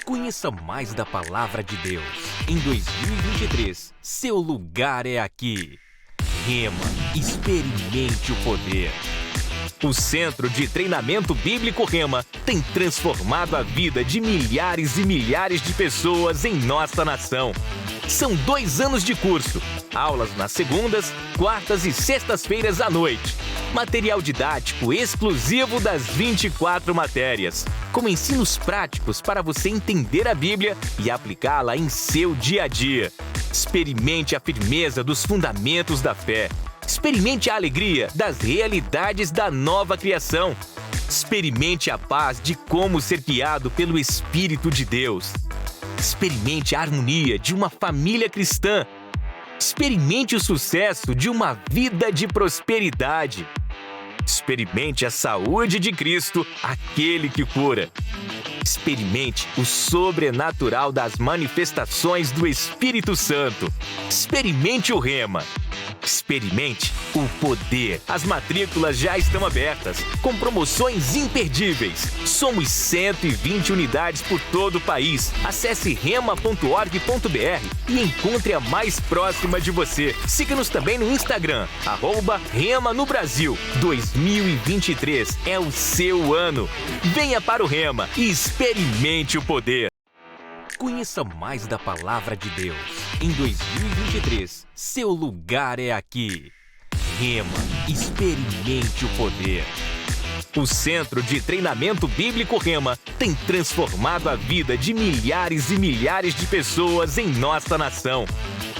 Conheça mais da Palavra de Deus. Em 2023, seu lugar é aqui. Rema, experimente o poder. O Centro de Treinamento Bíblico Rema tem transformado a vida de milhares e milhares de pessoas em nossa nação. São 2 anos de curso, aulas nas segundas, quartas e sextas-feiras à noite. Material didático exclusivo das 24 matérias, com ensinos práticos para você entender a Bíblia e aplicá-la em seu dia a dia. Experimente a firmeza dos fundamentos da fé. Experimente a alegria das realidades da nova criação. Experimente a paz de como ser guiado pelo Espírito de Deus. Experimente a harmonia de uma família cristã. Experimente o sucesso de uma vida de prosperidade. Experimente a saúde de Cristo, aquele que cura. Experimente o sobrenatural das manifestações do Espírito Santo. Experimente o Rema. Experimente o poder. As matrículas já estão abertas, com promoções imperdíveis. Somos 120 unidades por todo o país. Acesse rema.org.br e encontre a mais próxima de você. Siga-nos também no Instagram, @Rema no Brasil. 2023 é o seu ano. Venha para o Rema e experimente o poder. Conheça mais da Palavra de Deus. Em 2023, seu lugar é aqui. Rema, experimente o poder. O Centro de Treinamento Bíblico Rema tem transformado a vida de milhares e milhares de pessoas em nossa nação.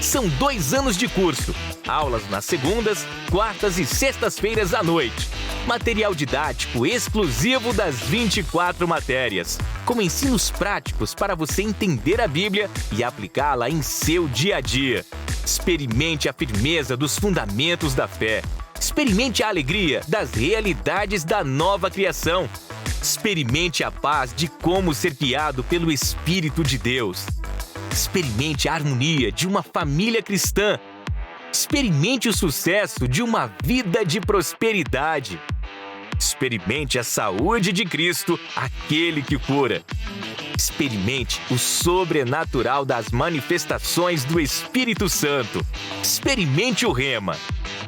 São 2 anos de curso, aulas nas segundas, quartas e sextas-feiras à noite. Material didático exclusivo das 24 matérias, com ensinos práticos para você entender a Bíblia e aplicá-la em seu dia a dia. Experimente a firmeza dos fundamentos da fé. Experimente a alegria das realidades da nova criação. Experimente a paz de como ser guiado pelo Espírito de Deus. Experimente a harmonia de uma família cristã. Experimente o sucesso de uma vida de prosperidade. Experimente a saúde de Cristo, aquele que cura. Experimente o sobrenatural das manifestações do Espírito Santo. Experimente o Rema.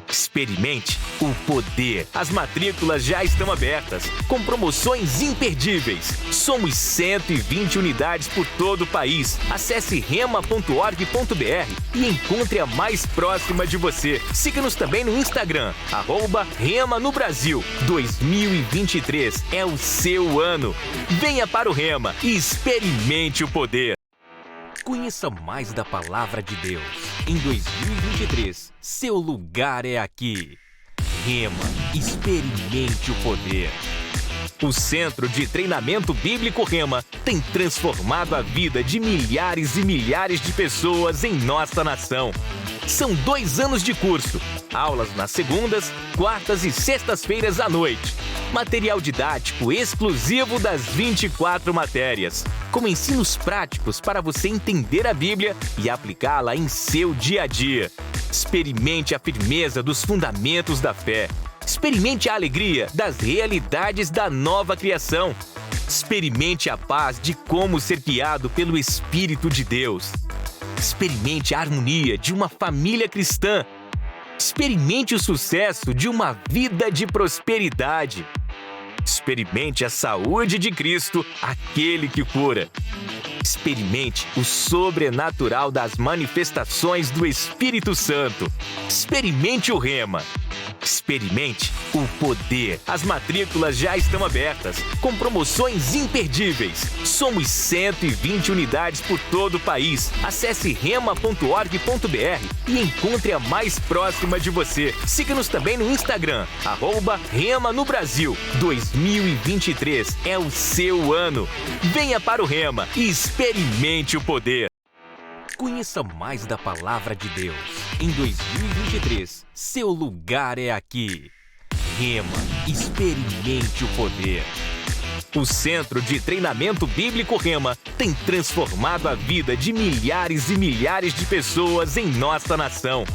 Experimente o poder. As matrículas já estão abertas, com promoções imperdíveis. Somos 120 unidades por todo o país. Acesse rema.org.br e encontre a mais próxima de você. Siga-nos também no Instagram, @Rema no Brasil. 2023 é o seu ano. Venha para o Rema e experimente o poder. Conheça mais da Palavra de Deus. Em 2023, seu lugar é aqui. Rema, experimente o poder. O Centro de Treinamento Bíblico Rema tem transformado a vida de milhares e milhares de pessoas em nossa nação. São 2 anos de curso, aulas nas segundas, quartas e sextas-feiras à noite. Material didático exclusivo das 24 matérias, com ensinos práticos para você entender a Bíblia e aplicá-la em seu dia a dia. Experimente a firmeza dos fundamentos da fé. Experimente a alegria das realidades da nova criação. Experimente a paz de como ser guiado pelo Espírito de Deus. Experimente a harmonia de uma família cristã. Experimente o sucesso de uma vida de prosperidade. Experimente a saúde de Cristo, aquele que cura. Experimente o sobrenatural das manifestações do Espírito Santo. Experimente o Rema. Experimente o poder. As matrículas já estão abertas, com promoções imperdíveis. Somos 120 unidades por todo o país. Acesse rema.org.br e encontre a mais próxima de você. Siga-nos também no Instagram, @Rema no Brasil. 2023 é o seu ano. Venha para o Rema e experimente o poder. Conheça mais da Palavra de Deus. Em 2023, seu lugar é aqui. Rema, experimente o poder. O Centro de Treinamento Bíblico Rema tem transformado a vida de milhares e milhares de pessoas em nossa nação.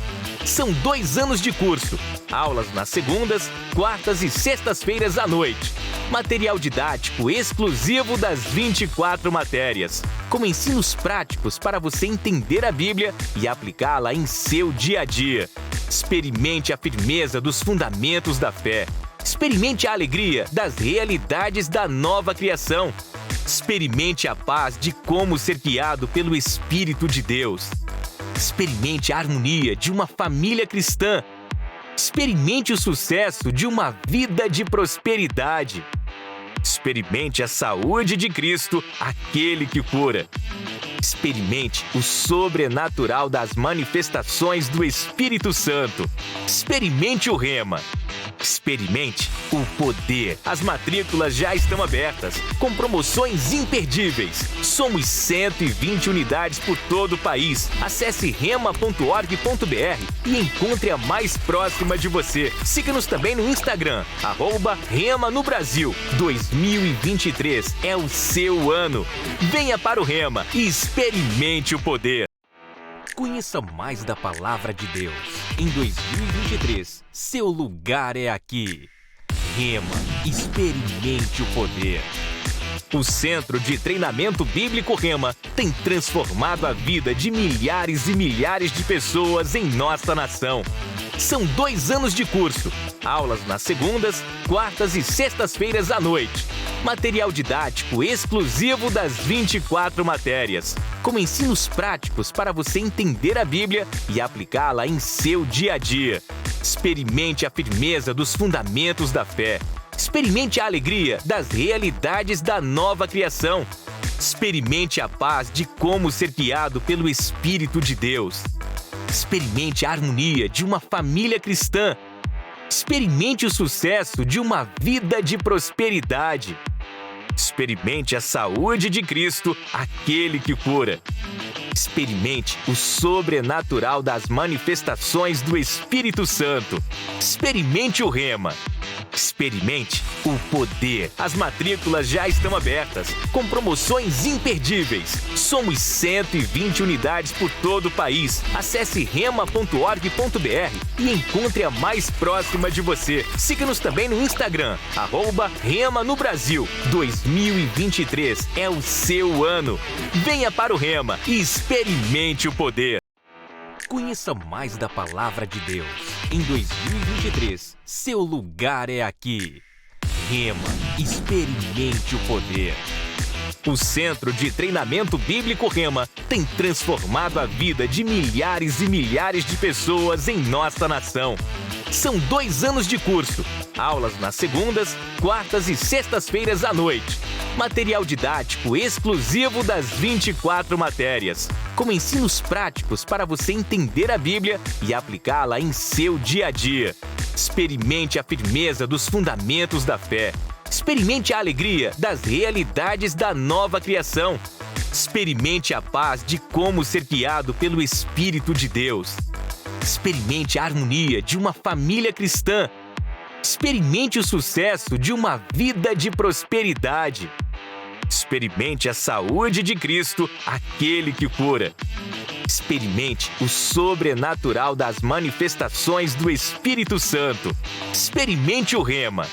São 2 anos de curso. Aulas nas segundas, quartas e sextas-feiras à noite. Material didático exclusivo das 24 matérias, com ensinos práticos para você entender a Bíblia e aplicá-la em seu dia a dia. Experimente a firmeza dos fundamentos da fé. Experimente a alegria das realidades da nova criação. Experimente a paz de como ser guiado pelo Espírito de Deus. Experimente a harmonia de uma família cristã. Experimente o sucesso de uma vida de prosperidade. Experimente a saúde de Cristo, aquele que cura. Experimente o sobrenatural das manifestações do Espírito Santo. Experimente o Rema. Experimente o poder. As matrículas já estão abertas, com promoções imperdíveis. Somos 120 unidades por todo o país. Acesse rema.org.br e encontre a mais próxima de você. Siga-nos também no Instagram, @Rema no Brasil. 2023 é o seu ano. Venha para o Rema e experimente o poder. Conheça mais da Palavra de Deus. Em 2023, seu lugar é aqui. Rema, experimente o poder. O Centro de Treinamento Bíblico Rema tem transformado a vida de milhares e milhares de pessoas em nossa nação. São 2 anos de curso. Aulas nas segundas, quartas e sextas-feiras à noite. Material didático exclusivo das 24 matérias, com ensinos práticos para você entender a Bíblia e aplicá-la em seu dia a dia. Experimente a firmeza dos fundamentos da fé. Experimente a alegria das realidades da nova criação. Experimente a paz de como ser guiado pelo Espírito de Deus. Experimente a harmonia de uma família cristã. Experimente o sucesso de uma vida de prosperidade. Experimente a saúde de Cristo, aquele que cura. Experimente o sobrenatural das manifestações do Espírito Santo. Experimente o Rema. Experimente o poder. As matrículas já estão abertas, com promoções imperdíveis. Somos 120 unidades por todo o país. Acesse rema.org.br e encontre a mais próxima de você. Siga-nos também no Instagram, @Rema no Brasil. 2023 é o seu ano. Venha para o Rema e experimente o poder. Conheça mais da Palavra de Deus. Em 2023, seu lugar é aqui. Rema, experimente o poder. O Centro de Treinamento Bíblico Rema tem transformado a vida de milhares e milhares de pessoas em nossa nação. São 2 anos de curso. Aulas nas segundas, quartas e sextas-feiras à noite. Material didático exclusivo das 24 matérias, com ensinos práticos para você entender a Bíblia e aplicá-la em seu dia a dia. Experimente a firmeza dos fundamentos da fé. Experimente a alegria das realidades da nova criação. Experimente a paz de como ser guiado pelo Espírito de Deus. Experimente a harmonia de uma família cristã. Experimente o sucesso de uma vida de prosperidade. Experimente a saúde de Cristo, aquele que cura. Experimente o sobrenatural das manifestações do Espírito Santo. Experimente o Rema.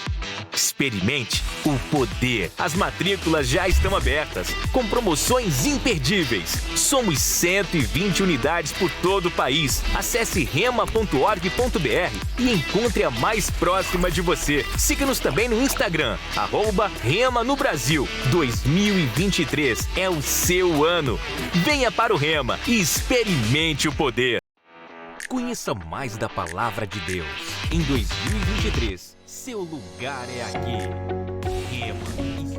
Experimente o poder. As matrículas já estão abertas, com promoções imperdíveis. Somos 120 unidades por todo o país. Acesse rema.org.br e encontre a mais próxima de você. Siga-nos também no Instagram, @Rema no Brasil. 2023 é o seu ano. Venha para o Rema e experimente o poder. Conheça mais da Palavra de Deus. Em 2023, seu lugar é aqui. Rema.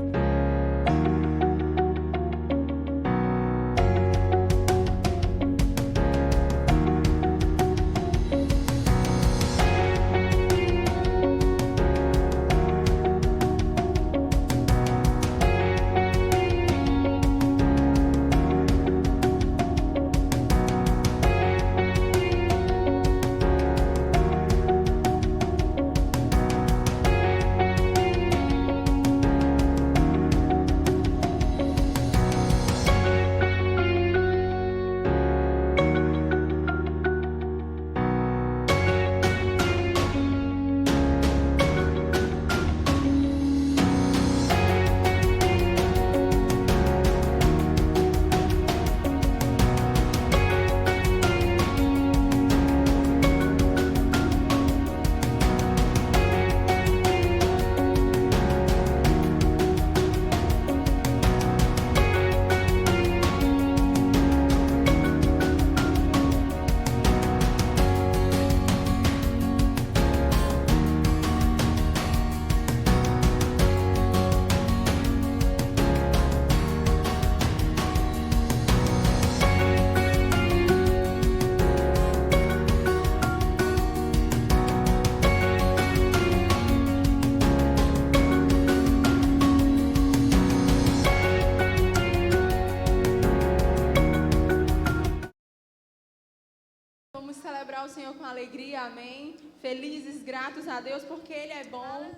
Senhor com alegria, amém. Felizes, gratos a Deus, porque Ele é bom.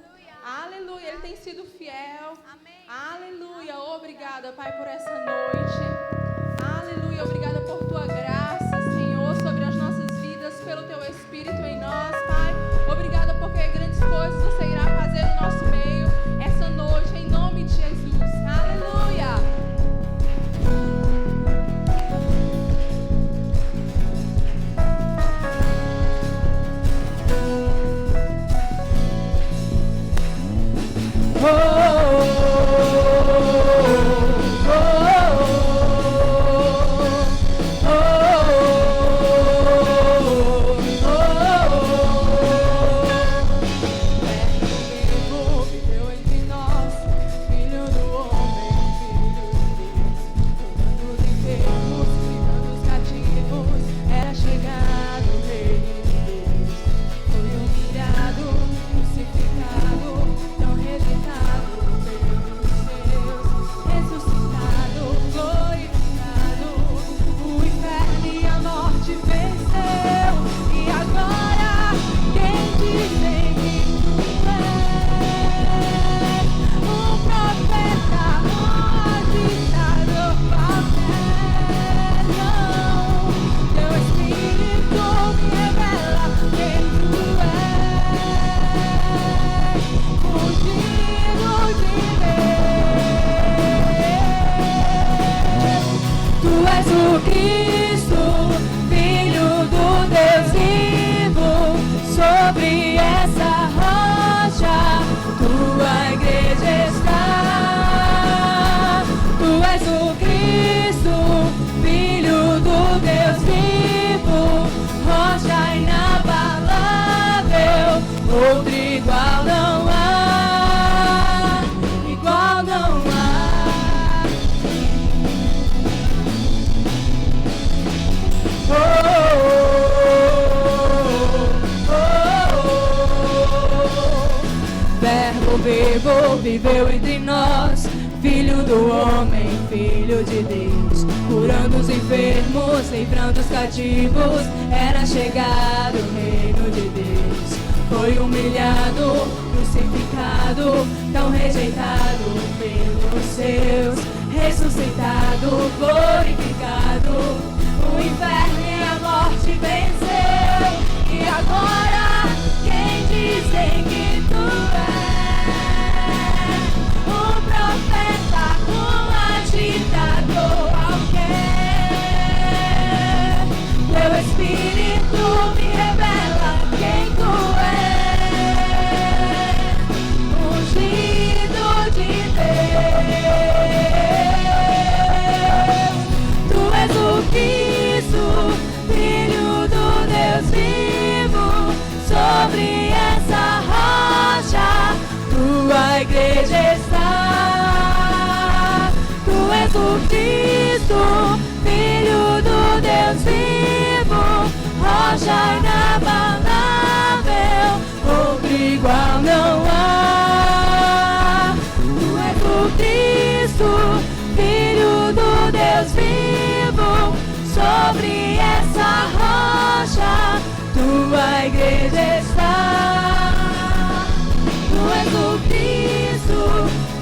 Aleluia, Ele tem sido fiel. Amém. Aleluia, obrigada, Pai, por essa noite. Aleluia, obrigada por Tua graça, Senhor, sobre as nossas vidas, pelo Teu Espírito em nós, Pai. Obrigada porque grandes coisas Você irá fazer no nosso meio essa noite, em nome de Jesus. Aleluia. Viveu entre nós, Filho do homem, Filho de Deus, curando os enfermos, livrando os cativos, era chegado o reino de Deus. Foi humilhado, crucificado, tão rejeitado pelos seus, ressuscitado, glorificado, o inferno e a morte venceu. E agora, quem dizem que tu és? Profeta, um agitador qualquer. Teu Espírito me revela quem tu és, ungido de Deus. Tu és o Cristo, Filho do Deus vivo, sobre essa rocha tua igreja está. Tu és o Cristo, Filho do Deus vivo, rocha inabalável, outro igual não há. Tu és o Cristo, Filho do Deus vivo, sobre essa rocha tua igreja está. Tu és o Cristo,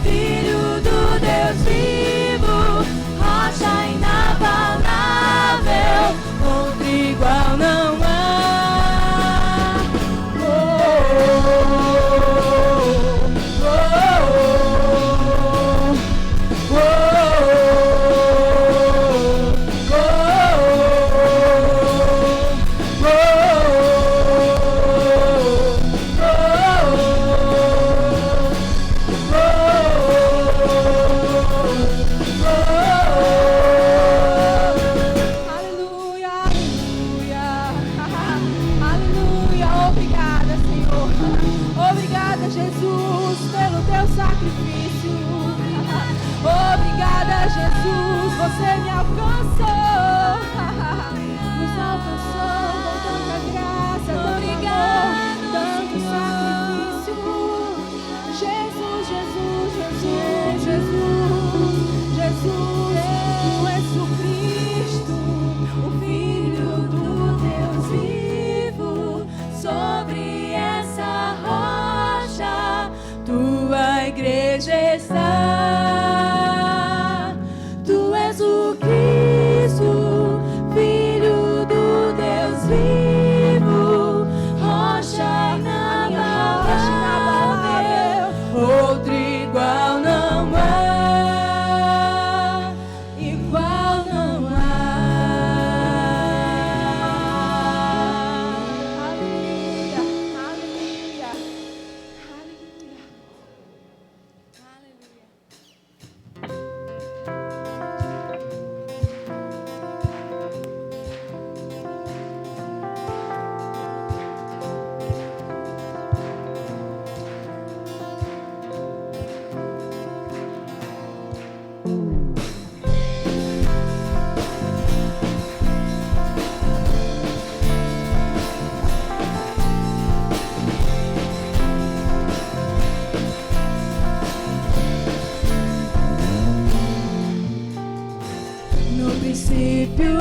Filho do Deus vivo, rocha inabalável, outro igual não há. Você me alcançou, nos alcançou com tanta graça, tanto amor, tanto sacrifício. Jesus, Jesus, Jesus, Jesus, Jesus, Tu és o Cristo, o Filho do Deus vivo. princípio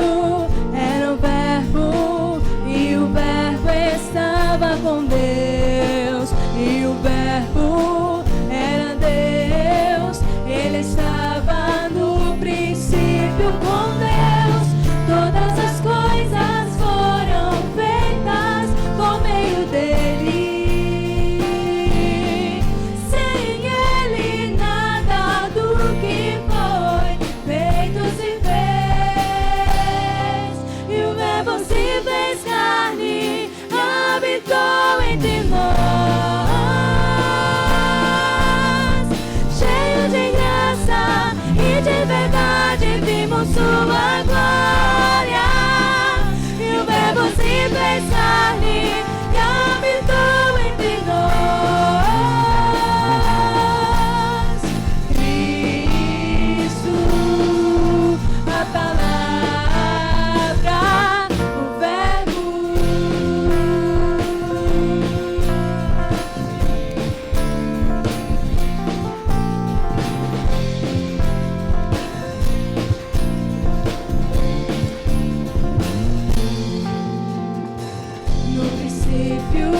era o Verbo, e o Verbo estava com Deus, e o Verbo era Deus. Ele estava no princípio com Deus. Todas as coisas foram feitas por meio dele. Sem ele nada do que foi feito se fez. E o Verbo se fez carne e habitou entre nós. Cheio de graça e de verdade vimos sua glória. E o Verbo se fez carne e habitou entre nós. Cristo, a palavra, o Verbo. No princípio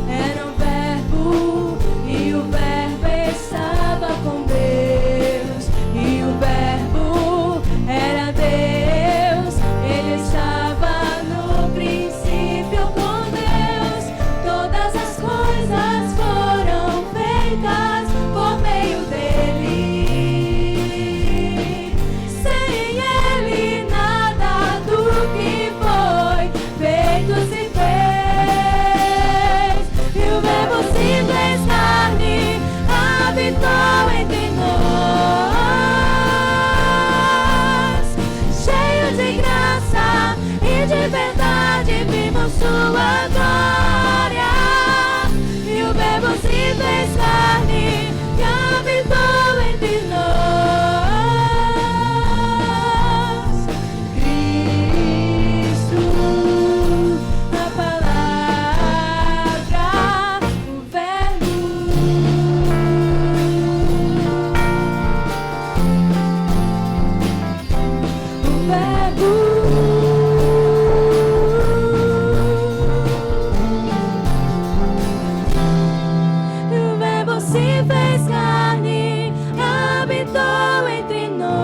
era o Verbo, e o Verbo estava com Deus, e o Verbo era Deus. Ele estava no princípio com Deus. Todas as coisas foram feitas por meio dele. Sem ele nada do que foi feito se fez. E o Verbo se fez carne, habitou entre nós. Cheio de graça e de verdade vimos sua glória. E o Verbo se fez carne e habitou entre nós. Cristo, a palavra, o Verbo. O Verbo. E o Verbo se fez carne, habitou entre nós.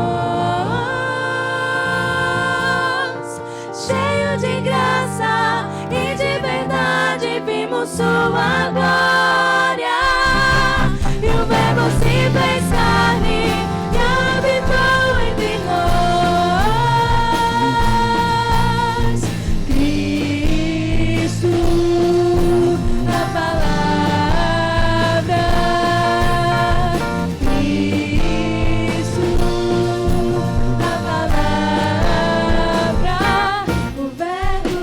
Cheio de graça e de verdade vimos sua glória. E o Verbo se fez carne e habitou entre nós. Cristo, a palavra. Cristo, a palavra, o Verbo.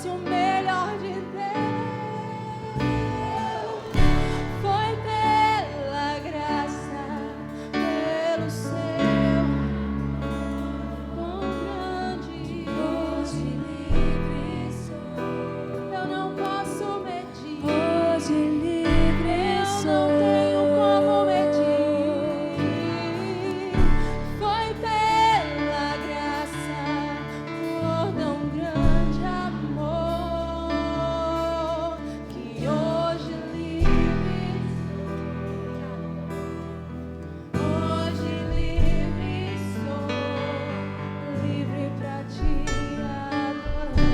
fosse o melhor de Deus. Foi pela graça, pelo seu dom grande. Hoje livre sou. Eu não posso medir. Hoje livre sou. Eu não tenho como medir. Foi pela graça, por tão grande amor, que hoje livre sou, livre pra te adorar.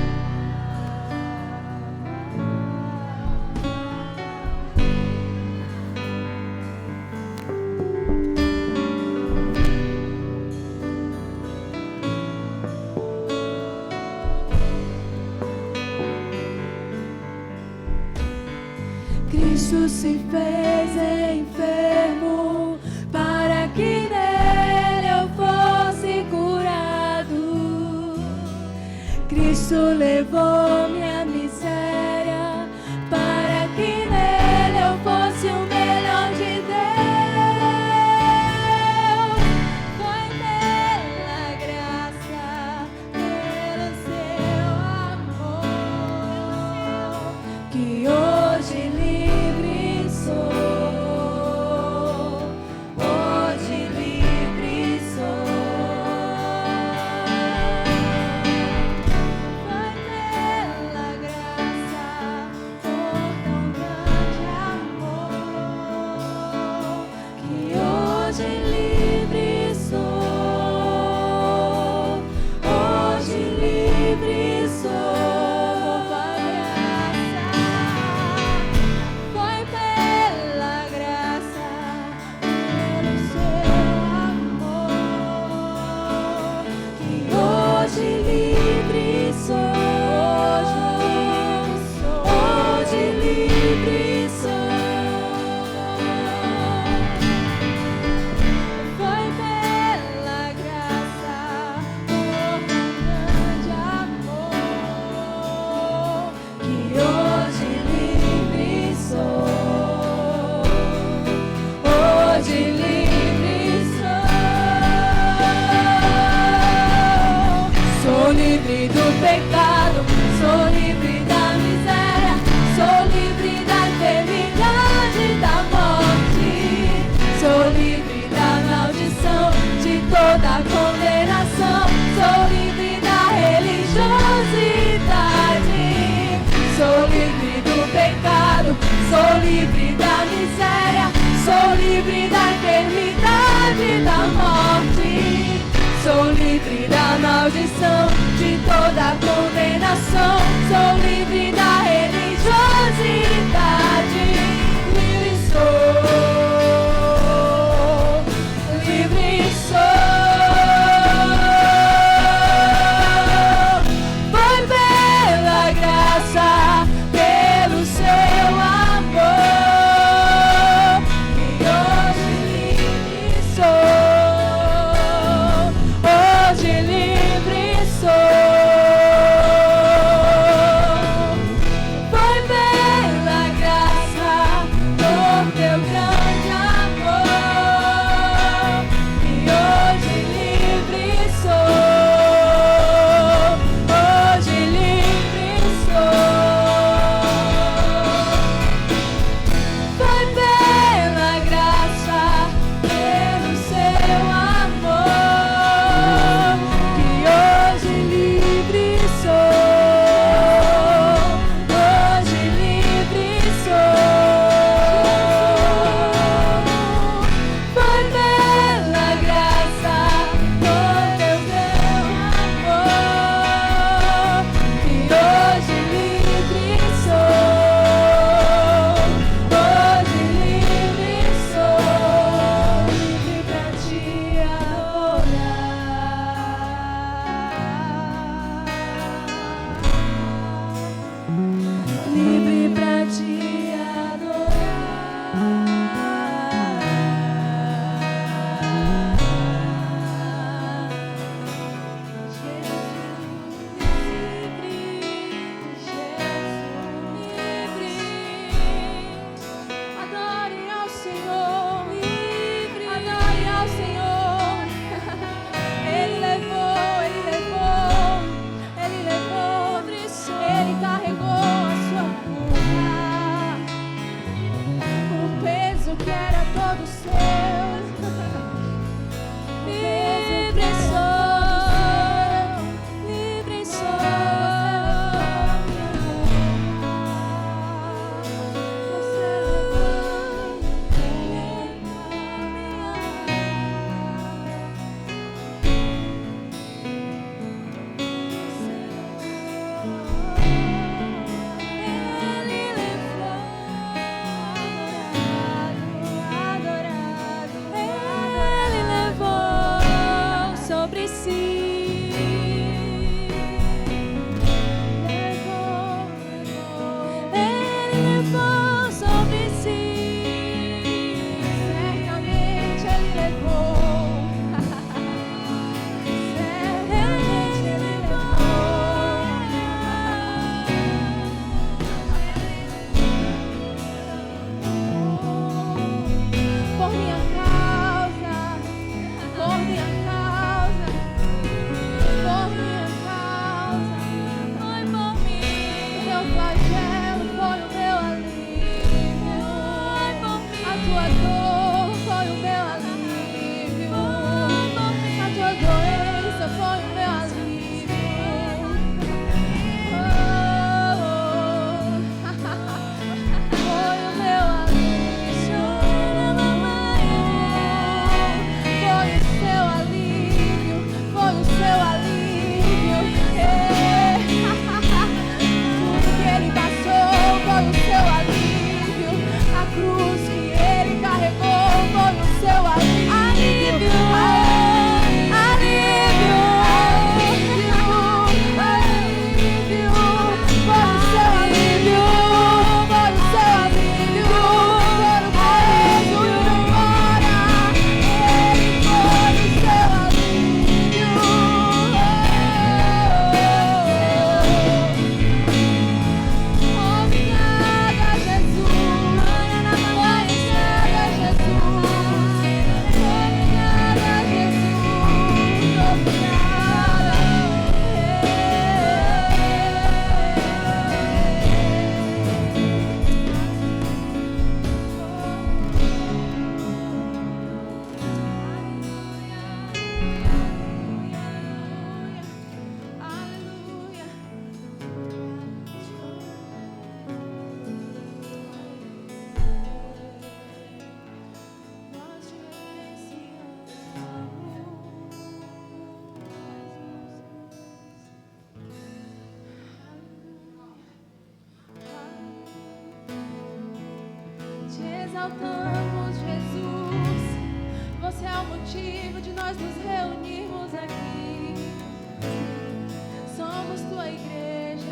Cristo se fez enfermo para que nele eu fosse curado. Cristo levou minha miséria para que nele eu fosse o melhor de Deus. Foi pela graça, pelo seu amor, que hoje livre sou. Hoje livre sou. Foi pela graça, por tão grande amor, que hoje livre sou. Hoje livre sou. Foi pela graça, pelo seu amor, que hoje livre sou. Hoje livre sou. Foi pela graça, por tão grande amor, que hoje livre sou. Hoje livre sou. Sou livre do pecado, sou livre da miséria, sou livre da enfermidade, da morte. Sou livre da maldição, de toda condenação. Sou livre da religiosidade. Sou livre do pecado, sou livre da miséria, sou livre da enfermidade, da morte. Sou livre da maldição, de toda condenação. Sou livre da religiosidade. Livre sou, livre sou. Foi pela graça, pelo seu amor, que hoje livre sou. Hoje livre sou. exaltamos, Jesus. Você é o motivo de nós nos reunirmos aqui. Somos tua igreja,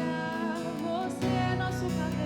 você é nosso cabeça.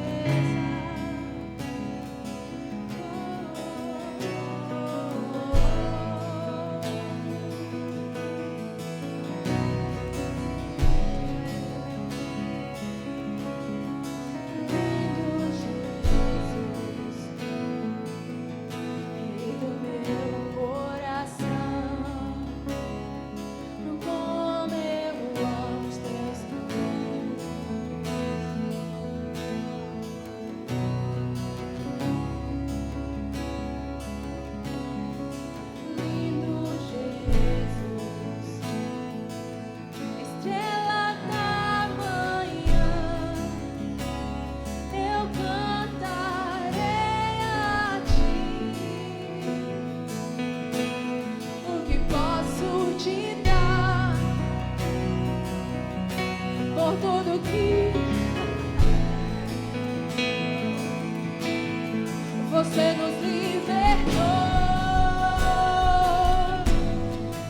Você nos libertou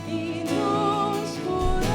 e nos curou.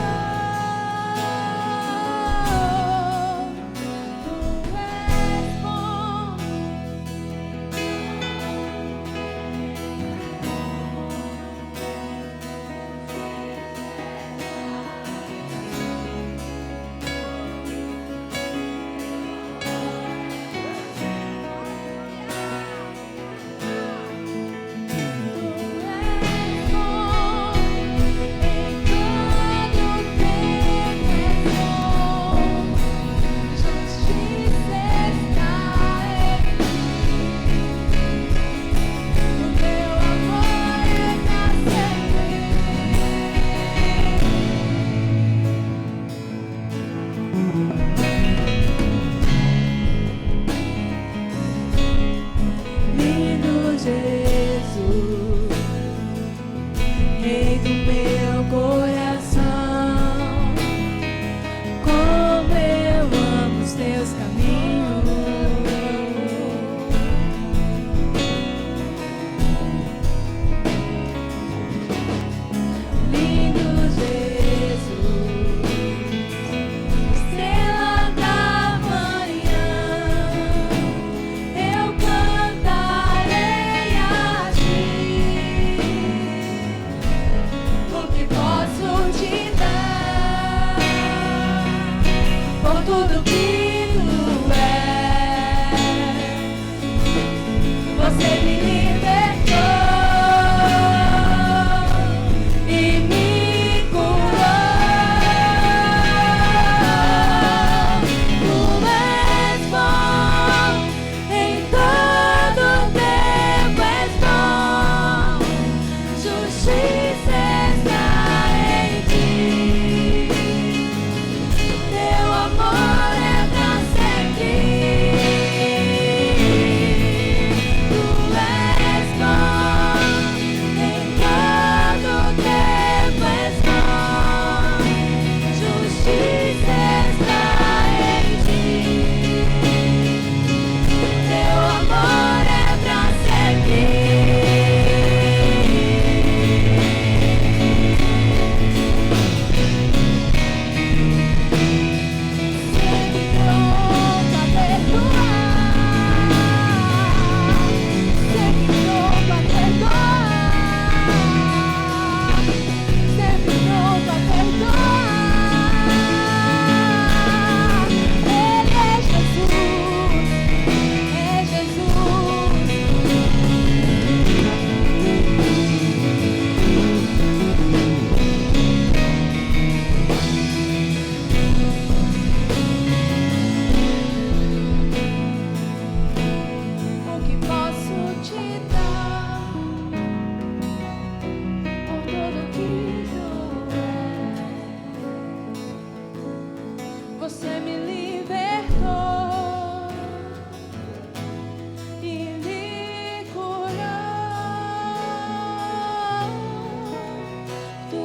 Tu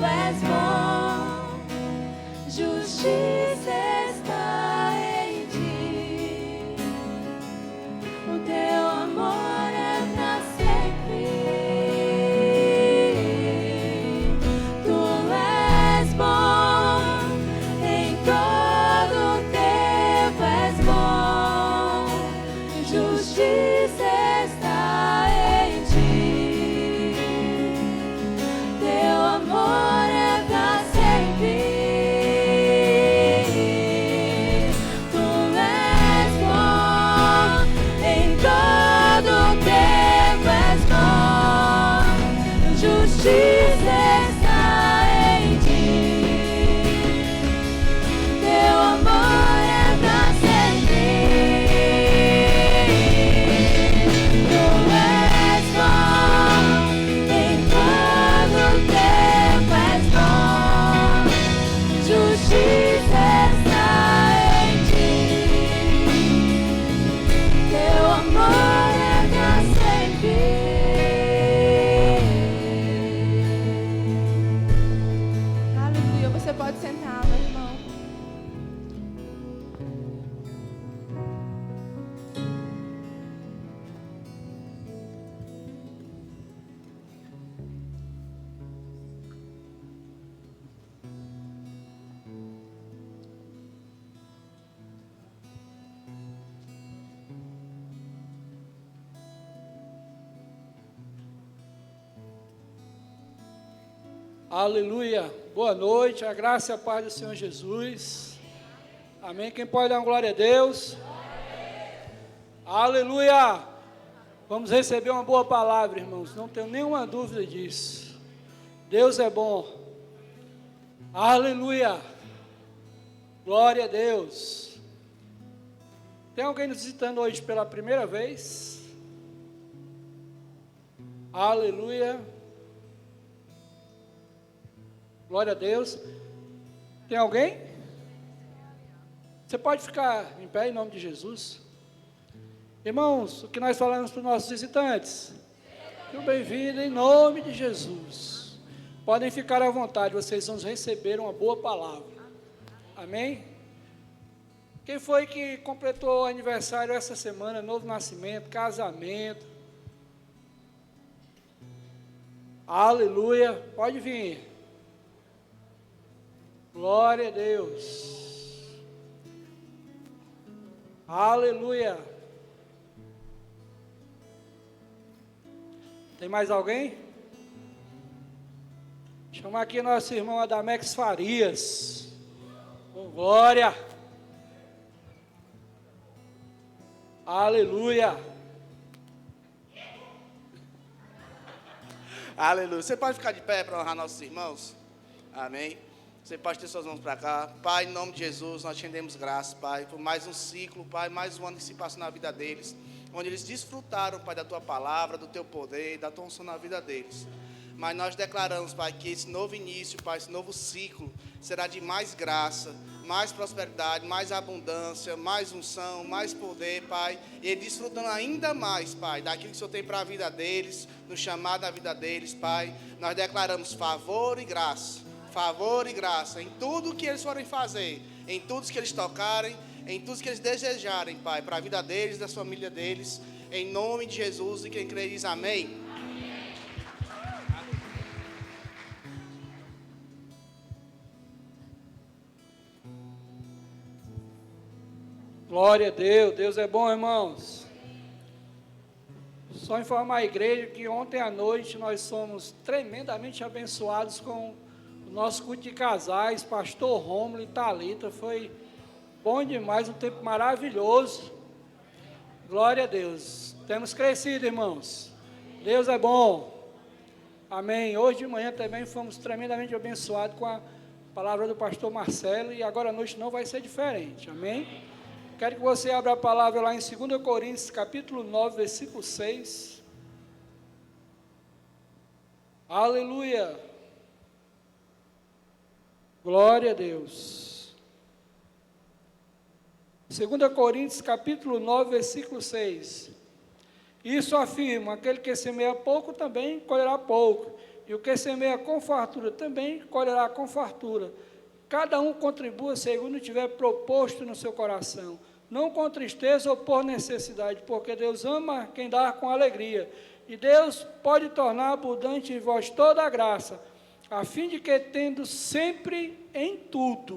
és bom. Justiça está justiça está em ti. Teu amor é pra sempre. Tu és bom, em todo tempo és bom. Justiça está em ti. Teu amor é pra sempre. Aleluia. Você pode sentar, meu irmão. Aleluia, boa noite, a graça e a paz do Senhor Jesus, amém, quem pode dar uma glória a Deus? Aleluia, vamos receber uma boa palavra, irmãos, não tenho nenhuma dúvida disso, Deus é bom, aleluia, glória a Deus. Tem alguém nos visitando hoje pela primeira vez? Aleluia. Glória a Deus. Tem alguém? Você pode ficar em pé em nome de Jesus. Irmãos, o que nós falamos para os nossos visitantes? Muito bem-vindo em nome de Jesus. Podem ficar à vontade, vocês vão receber uma boa palavra. Amém? Quem foi que completou o aniversário essa semana? Novo nascimento, casamento. Aleluia. Pode vir. Glória a Deus. Aleluia. Tem mais alguém? Chama aqui nosso irmão Adamex Farias. Com glória. Aleluia. Aleluia. Você pode ficar de pé para honrar nossos irmãos? Amém. Você pode ter suas mãos para cá. Pai, em nome de Jesus, nós te rendemos graças, Pai, por mais um ciclo, Pai, mais um ano que se passou na vida deles, onde eles desfrutaram, Pai, da Tua palavra, do Teu poder, da Tua unção na vida deles. Mas nós declaramos, Pai, que esse novo início, Pai, esse novo ciclo, será de mais graça, mais prosperidade, mais abundância, mais unção, mais poder, Pai, e eles desfrutando ainda mais, Pai, daquilo que o Senhor tem para a vida deles, no chamado da vida deles, Pai. Nós declaramos favor e graça em tudo que eles forem fazer, em tudo que eles tocarem, em tudo que eles desejarem, Pai, para a vida deles, da família deles, em nome de Jesus, e quem crê diz amém. Glória a Deus, Deus é bom, irmãos. Só informar a igreja que ontem à noite nós somos tremendamente abençoados com o nosso culto de casais, pastor Rômulo e Thalita, foi bom demais, um tempo maravilhoso. Glória a Deus. Temos crescido, irmãos. Deus é bom. Amém. Hoje de manhã também fomos tremendamente abençoados com a palavra do pastor Marcelo e agora à noite não vai ser diferente. Amém. Quero que você abra a palavra lá em 2 Coríntios, capítulo 9, versículo 6. Aleluia. Glória a Deus. 2 Coríntios, capítulo 9, versículo 6. Isso afirma, aquele que semeia pouco também colherá pouco, e o que semeia com fartura também colherá com fartura. Cada um contribua segundo tiver proposto no seu coração, não com tristeza ou por necessidade, porque Deus ama quem dá com alegria, e Deus pode tornar abundante em vós toda a graça, a fim de que, tendo sempre em tudo,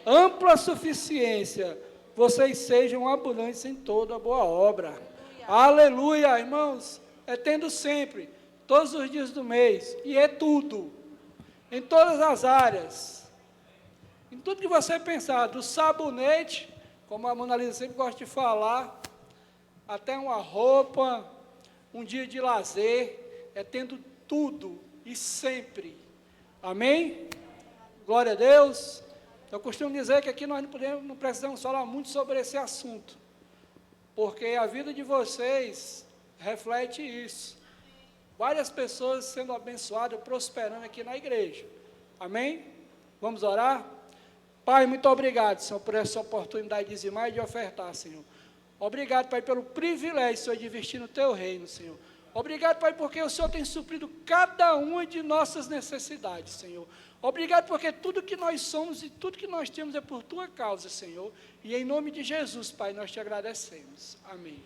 ampla suficiência, vocês sejam abundantes em toda boa obra. Aleluia, irmãos, é tendo sempre, todos os dias do mês, e é tudo, em todas as áreas, em tudo que você pensar, do sabonete, como a Mona Lisa sempre gosta de falar, até uma roupa, um dia de lazer, é tendo tudo e sempre. Amém? Glória a Deus. Eu costumo dizer que aqui nós não precisamos falar muito sobre esse assunto, porque a vida de vocês reflete isso. Várias pessoas sendo abençoadas, prosperando aqui na igreja. Amém? Vamos orar? Pai, muito obrigado, Senhor, por essa oportunidade de dizimar e de ofertar, Senhor. Obrigado, Pai, pelo privilégio, Senhor, de investir no Teu reino, Senhor. Obrigado, Pai, porque o Senhor tem suprido cada uma de nossas necessidades, Senhor. Obrigado porque tudo que nós somos e tudo que nós temos é por Tua causa, Senhor. E em nome de Jesus, Pai, nós Te agradecemos. Amém.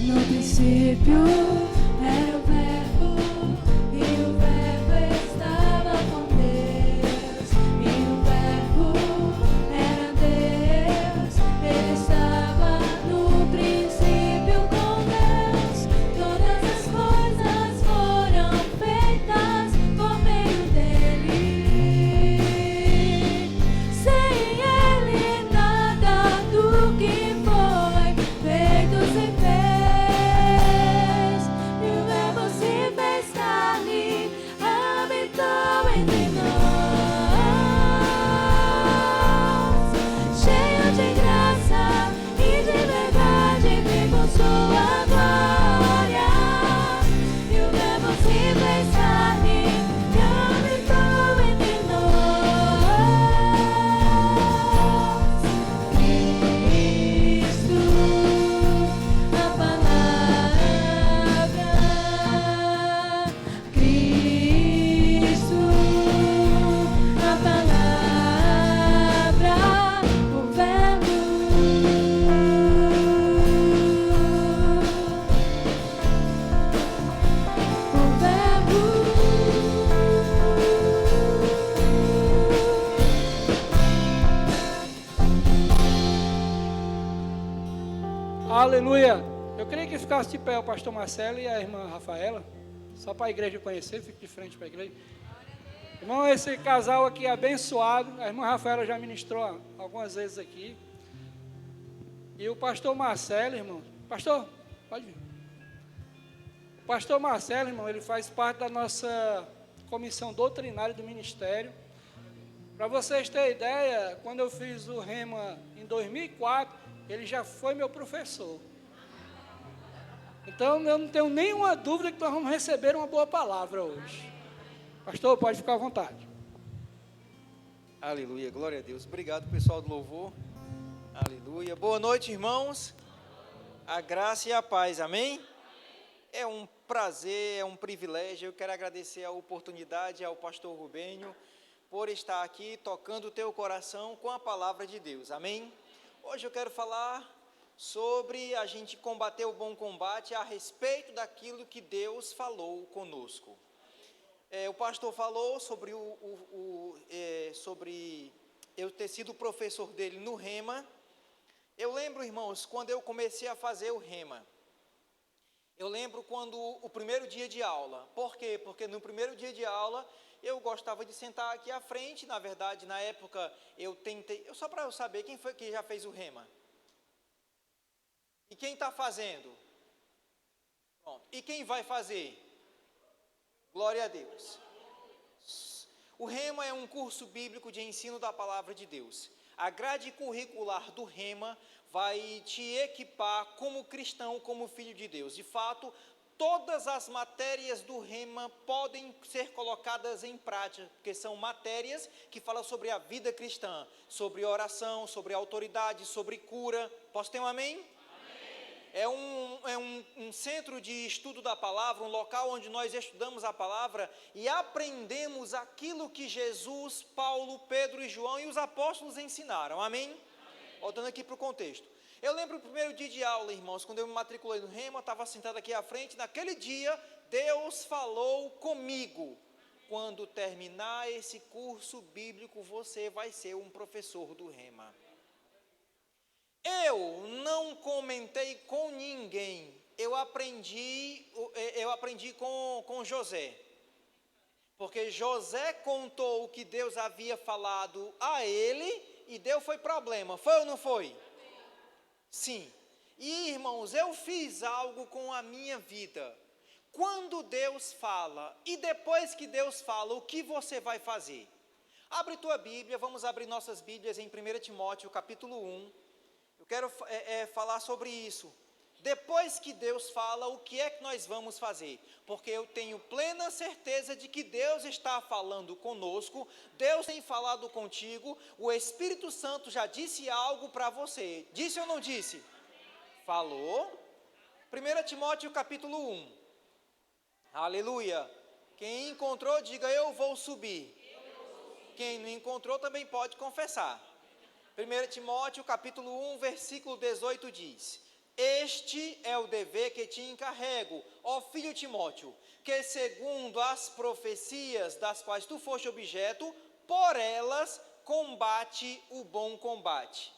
No princípio era o verbo, e o verbo estava com Deus, e o verbo era Deus, ele estava no princípio com Deus. Todas as coisas foram feitas por meio dele. Sem ele nada do que foi feito se fez. Aleluia. Eu queria que ficasse de pé o pastor Marcelo e a irmã Rafaela, só para a igreja conhecer, fique de frente para a igreja. Irmão, esse casal aqui é abençoado, a irmã Rafaela já ministrou algumas vezes aqui. E o pastor Marcelo, irmão, pastor, pode vir. O pastor Marcelo, irmão, ele faz parte da nossa comissão doutrinária do ministério. Para vocês terem ideia, quando eu fiz o Rema em 2004, ele já foi meu professor. Então, eu não tenho nenhuma dúvida que nós vamos receber uma boa palavra hoje. Pastor, pode ficar à vontade. Aleluia, glória a Deus. Obrigado, pessoal do louvor. Aleluia. Boa noite, irmãos. A graça e a paz, amém? É um prazer, é um privilégio. Eu quero agradecer a oportunidade ao pastor Rubênio por estar aqui tocando o teu coração com a palavra de Deus, amém? Hoje eu quero falar sobre a gente combater o bom combate a respeito daquilo que Deus falou conosco. O pastor falou sobre, sobre eu ter sido professor dele no Rema. Eu lembro, irmãos, quando eu comecei a fazer o Rema. Eu lembro quando o primeiro dia de aula. Por quê? Porque no primeiro dia de aula eu gostava de sentar aqui à frente. Na verdade, na época, eu tentei... Só para eu saber, quem foi que já fez o Rema? E quem está fazendo? Pronto. E quem vai fazer? Glória a Deus. O Rema é um curso bíblico de ensino da palavra de Deus. A grade curricular do Rema vai te equipar como cristão, como filho de Deus. De fato, todas as matérias do Rema podem ser colocadas em prática, porque são matérias que falam sobre a vida cristã, sobre oração, sobre autoridade, sobre cura. Posso ter um amém? Amém. é um centro de estudo da palavra, um local onde nós estudamos a palavra e aprendemos aquilo que Jesus, Paulo, Pedro e João e os apóstolos ensinaram, amém? Voltando aqui para o contexto. Eu lembro do primeiro dia de aula, irmãos, quando eu me matriculei no Rema, estava sentado aqui à frente, naquele dia, Deus falou comigo: quando terminar esse curso bíblico, você vai ser um professor do Rema. Eu não comentei com ninguém, eu aprendi com José, porque José contou o que Deus havia falado a ele, e deu foi problema, foi ou não foi? Sim. E irmãos, eu fiz algo com a minha vida. Quando Deus fala, e depois que Deus fala, o que você vai fazer? Abre tua Bíblia, vamos abrir nossas Bíblias em 1 Timóteo capítulo 1, eu quero falar sobre isso. Depois que Deus fala, o que é que nós vamos fazer? Porque eu tenho plena certeza de que Deus está falando conosco, Deus tem falado contigo, o Espírito Santo já disse algo para você. Disse ou não disse? Falou. 1 Timóteo capítulo 1. Aleluia. Quem encontrou, diga: eu vou subir. Quem não encontrou também pode confessar. 1 Timóteo capítulo 1, versículo 18 diz: este é o dever que te encarrego, ó filho Timóteo, que segundo as profecias das quais tu foste objeto, por elas combate o bom combate.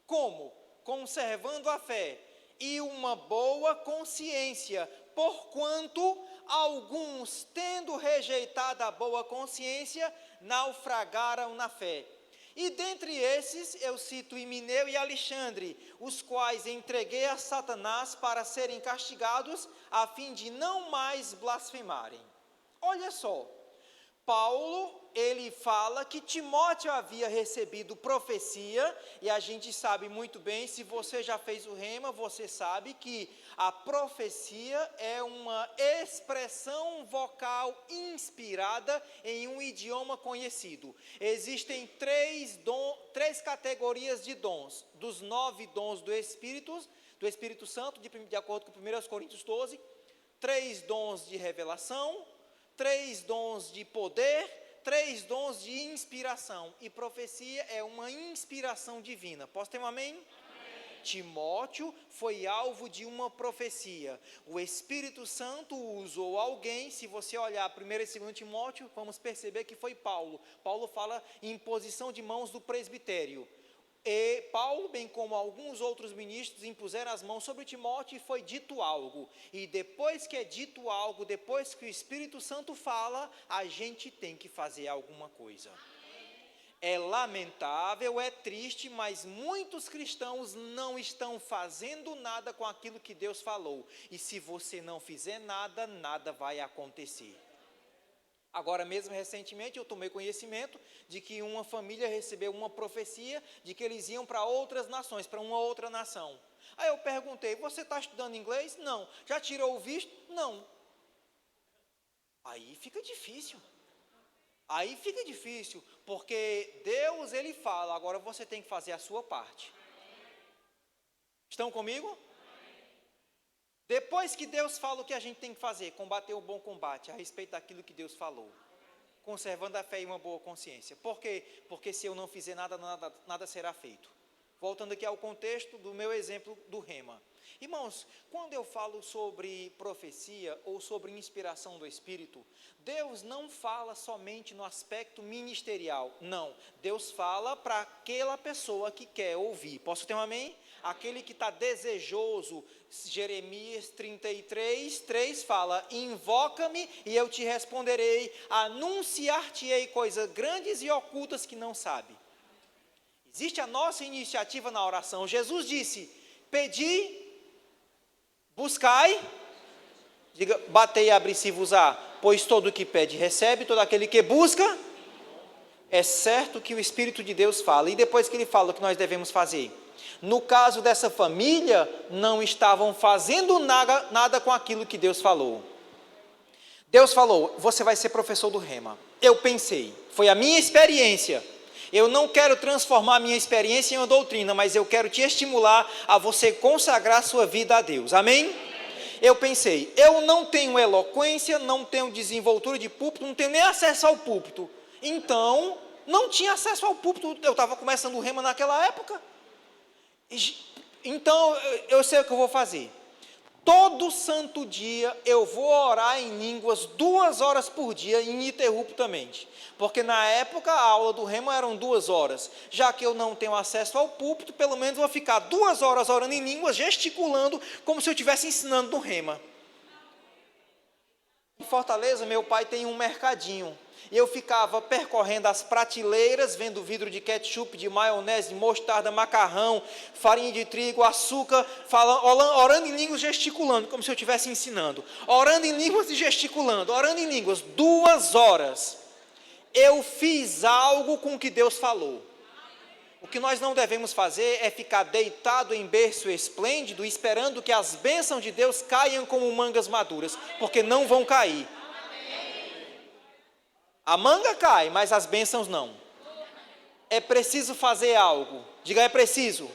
Como? Conservando a fé e uma boa consciência, porquanto alguns, tendo rejeitado a boa consciência, naufragaram na fé. E dentre esses eu cito Himeneu e Alexandre, os quais entreguei a Satanás para serem castigados, a fim de não mais blasfemarem. Olha só, Paulo, ele fala que Timóteo havia recebido profecia, e a gente sabe muito bem, se você já fez o Rema, você sabe que a profecia é uma expressão vocal inspirada em um idioma conhecido. Existem três categorias de dons, dos 9 dons do Espírito Santo, de acordo com 1 Coríntios 12, 3 dons de revelação, 3 dons de poder, 3 dons de inspiração. E profecia é uma inspiração divina. Posso ter um amém? Amém. Timóteo foi alvo de uma profecia. O Espírito Santo usou alguém. Se você olhar 1 e 2 Timóteo, vamos perceber que foi Paulo. Paulo fala em imposição de mãos do presbitério. E Paulo, bem como alguns outros ministros, impuseram as mãos sobre Timóteo e foi dito algo. E depois que é dito algo, depois que o Espírito Santo fala, a gente tem que fazer alguma coisa. É lamentável, é triste, mas muitos cristãos não estão fazendo nada com aquilo que Deus falou. E se você não fizer nada, nada vai acontecer. Agora mesmo, recentemente, eu tomei conhecimento de que uma família recebeu uma profecia de que eles iam para outras nações, para uma outra nação. Aí eu perguntei: você está estudando inglês? Não. Já tirou o visto? Não. Aí fica difícil. Porque Deus, ele fala, agora você tem que fazer a sua parte. Estão comigo? Depois que Deus fala o que a gente tem que fazer, combater o bom combate, a respeito daquilo que Deus falou, conservando a fé e uma boa consciência. Por quê? Porque se eu não fizer nada, nada será feito. Voltando aqui ao contexto do meu exemplo do Rema. Irmãos, quando eu falo sobre profecia ou sobre inspiração do Espírito, Deus não fala somente no aspecto ministerial. Não, Deus fala para aquela pessoa que quer ouvir. Posso ter um amém? Aquele que está desejoso. Jeremias 33:3 fala: invoca-me e eu te responderei, anunciar-te-ei coisas grandes e ocultas que não sabe. Existe a nossa iniciativa na oração. Jesus disse: pedi, buscai, diga, batei e abri-se-vos-á, pois todo o que pede recebe, todo aquele que busca. É certo que o Espírito de Deus fala. E depois que ele fala, o que nós devemos fazer? No caso dessa família, não estavam fazendo nada com aquilo que Deus falou. Deus falou: você vai ser professor do Rema. Eu pensei, foi a minha experiência. Eu não quero transformar minha experiência em uma doutrina, mas eu quero te estimular a você consagrar sua vida a Deus. Amém? Eu pensei, eu não tenho eloquência, não tenho desenvoltura de púlpito, não tenho nem acesso ao púlpito. Então, não tinha acesso ao púlpito, eu estava começando o rema naquela época. Então, eu sei o que eu vou fazer. Todo santo dia eu vou orar em línguas 2 horas por dia, ininterruptamente. Porque na época a aula do rema eram 2 horas. Já que eu não tenho acesso ao púlpito, pelo menos vou ficar 2 horas orando em línguas, gesticulando, como se eu estivesse ensinando no rema. Em Fortaleza, meu pai tem um mercadinho. E eu ficava percorrendo as prateleiras, vendo vidro de ketchup, de maionese, de mostarda, macarrão, farinha de trigo, açúcar, orando em línguas, gesticulando, como se eu estivesse ensinando. Orando em línguas e gesticulando, orando em línguas, 2 horas. Eu fiz algo com o que Deus falou. O que nós não devemos fazer é ficar deitado em berço esplêndido, esperando que as bênçãos de Deus caiam como mangas maduras, porque não vão cair. A manga cai, mas as bênçãos não. É preciso fazer algo. Diga, é preciso.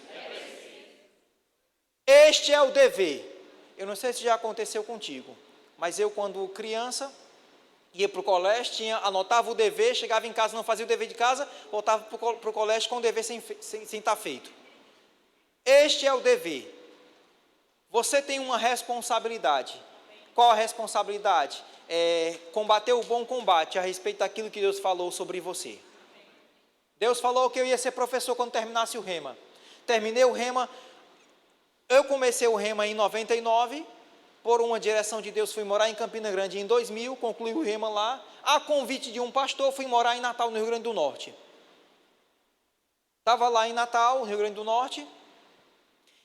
Este é o dever. Eu não sei se já aconteceu contigo, mas eu, quando criança, ia para o colégio, anotava o dever, chegava em casa, não fazia o dever de casa, voltava para o colégio com o dever sem estar feito. Este é o dever. Você tem uma responsabilidade. Qual a responsabilidade? Combater o bom combate a respeito daquilo que Deus falou sobre você. Deus falou que eu ia ser professor quando terminasse o rema. Terminei o rema. Eu comecei o rema em 99. Por uma direção de Deus, fui morar em Campina Grande em 2000. Concluí o rema lá. A convite de um pastor, fui morar em Natal, no Rio Grande do Norte. Estava lá em Natal, no Rio Grande do Norte.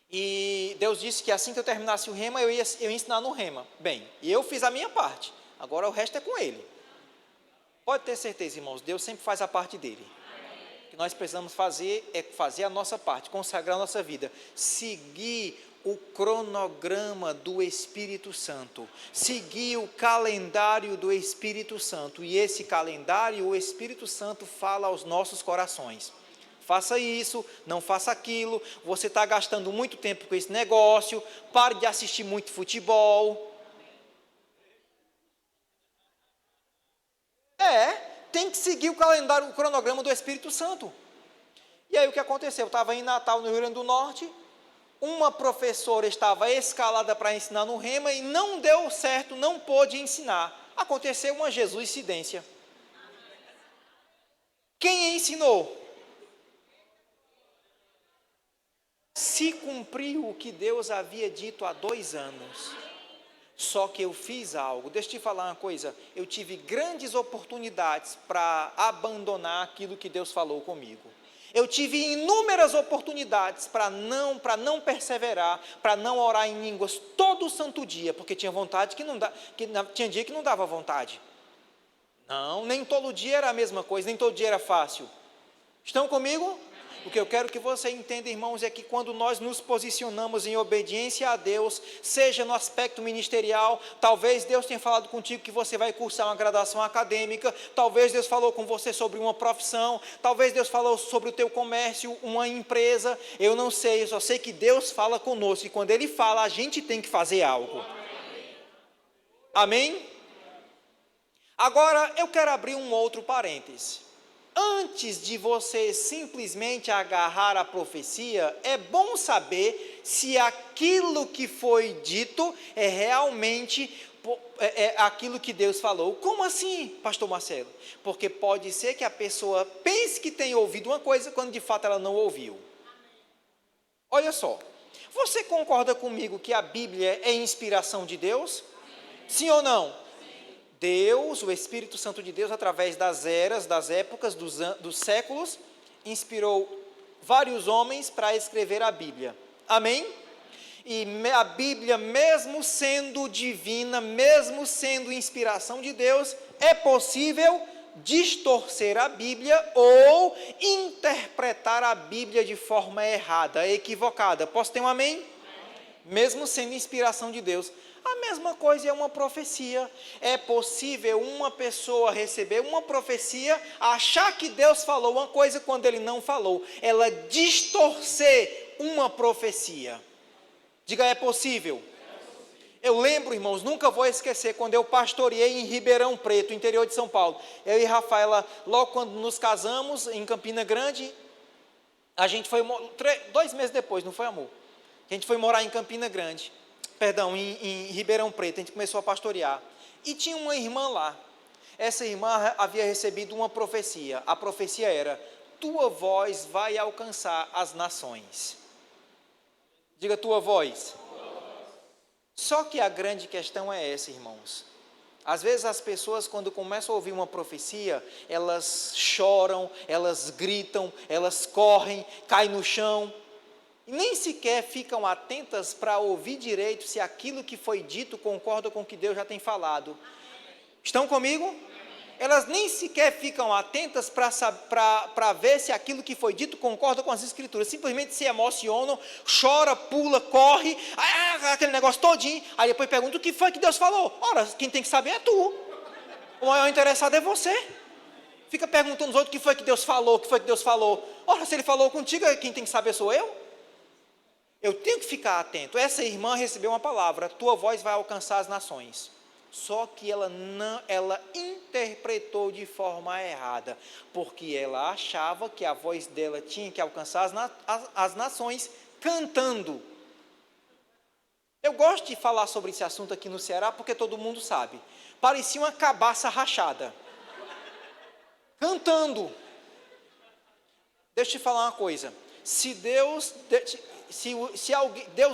E Deus disse que assim que eu terminasse o rema, eu ia ensinar no rema. Bem, e eu fiz a minha parte. Agora o resto é com Ele. Pode ter certeza, irmãos, Deus sempre faz a parte dEle. O que nós precisamos fazer é fazer a nossa parte, consagrar a nossa vida, seguir o cronograma do Espírito Santo, seguir o calendário do Espírito Santo. E esse calendário, o Espírito Santo fala aos nossos corações. Faça isso, não faça aquilo, você está gastando muito tempo com esse negócio, pare de assistir muito futebol. Tem que seguir o calendário, o cronograma do Espírito Santo. E aí o que aconteceu? Eu estava em Natal, no Rio Grande do Norte, uma professora estava escalada para ensinar no rema e não deu certo, não pôde ensinar. Aconteceu uma jesuicidência. Quem ensinou? Se cumpriu o que Deus havia dito há 2 anos. Só que eu fiz algo. Deixa eu te falar uma coisa. Eu tive grandes oportunidades para abandonar aquilo que Deus falou comigo. Eu tive inúmeras oportunidades para não perseverar, para não orar em línguas todo santo dia, porque tinha vontade tinha dia que não dava vontade. Não, nem todo dia era a mesma coisa, nem todo dia era fácil. Estão comigo? O que eu quero que você entenda, irmãos, é que quando nós nos posicionamos em obediência a Deus, seja no aspecto ministerial, talvez Deus tenha falado contigo que você vai cursar uma graduação acadêmica, talvez Deus falou com você sobre uma profissão, talvez Deus falou sobre o teu comércio, uma empresa, eu não sei, eu só sei que Deus fala conosco, e quando Ele fala, a gente tem que fazer algo. Amém? Agora, eu quero abrir um outro parêntese. Antes de você simplesmente agarrar a profecia, é bom saber se aquilo que foi dito é realmente aquilo que Deus falou. Como assim, pastor Marcelo? Porque pode ser que a pessoa pense que tem ouvido uma coisa, quando de fato ela não ouviu. Olha só, você concorda comigo que a Bíblia é inspiração de Deus? Sim ou não? Deus, o Espírito Santo de Deus, através das eras, das épocas, dos séculos, inspirou vários homens para escrever a Bíblia. Amém? E a Bíblia, mesmo sendo divina, mesmo sendo inspiração de Deus, é possível distorcer a Bíblia ou interpretar a Bíblia de forma errada, equivocada. Posso ter um amém? Mesmo sendo inspiração de Deus. A mesma coisa é uma profecia. É possível uma pessoa receber uma profecia, achar que Deus falou uma coisa quando Ele não falou. Ela distorcer uma profecia. Diga, é possível. Eu lembro, irmãos, nunca vou esquecer, quando eu pastoreei em Ribeirão Preto, interior de São Paulo. Eu e Rafaela, logo quando nos casamos, em Campina Grande, a gente foi, 2 meses depois, não foi, amor? A gente foi morar em Campina Grande, perdão, em Ribeirão Preto, a gente começou a pastorear. E tinha uma irmã lá. Essa irmã havia recebido uma profecia. A profecia era: tua voz vai alcançar as nações. Diga, tua voz. Só que a grande questão é essa, irmãos. Às vezes as pessoas, quando começam a ouvir uma profecia, elas choram, elas gritam, elas correm, caem no chão, e nem sequer ficam atentas para ouvir direito se aquilo que foi dito concorda com o que Deus já tem falado. Estão comigo? Elas nem sequer ficam atentas para ver se aquilo que foi dito concorda com as Escrituras. Simplesmente se emocionam, chora, pula, corre, aquele negócio todinho. Aí depois pergunta: o que foi que Deus falou? Ora, quem tem que saber é tu. O maior interessado é você. Fica perguntando aos outros o que foi que Deus falou, o que foi que Deus falou. Ora, se Ele falou contigo, quem tem que saber sou eu. Eu tenho que ficar atento. Essa irmã recebeu uma palavra: tua voz vai alcançar as nações. Só que ela interpretou de forma errada, porque ela achava que a voz dela tinha que alcançar as nações cantando. Eu gosto de falar sobre esse assunto aqui no Ceará, porque todo mundo sabe. Parecia uma cabaça rachada, cantando. Deixa eu te falar uma coisa. Se Deus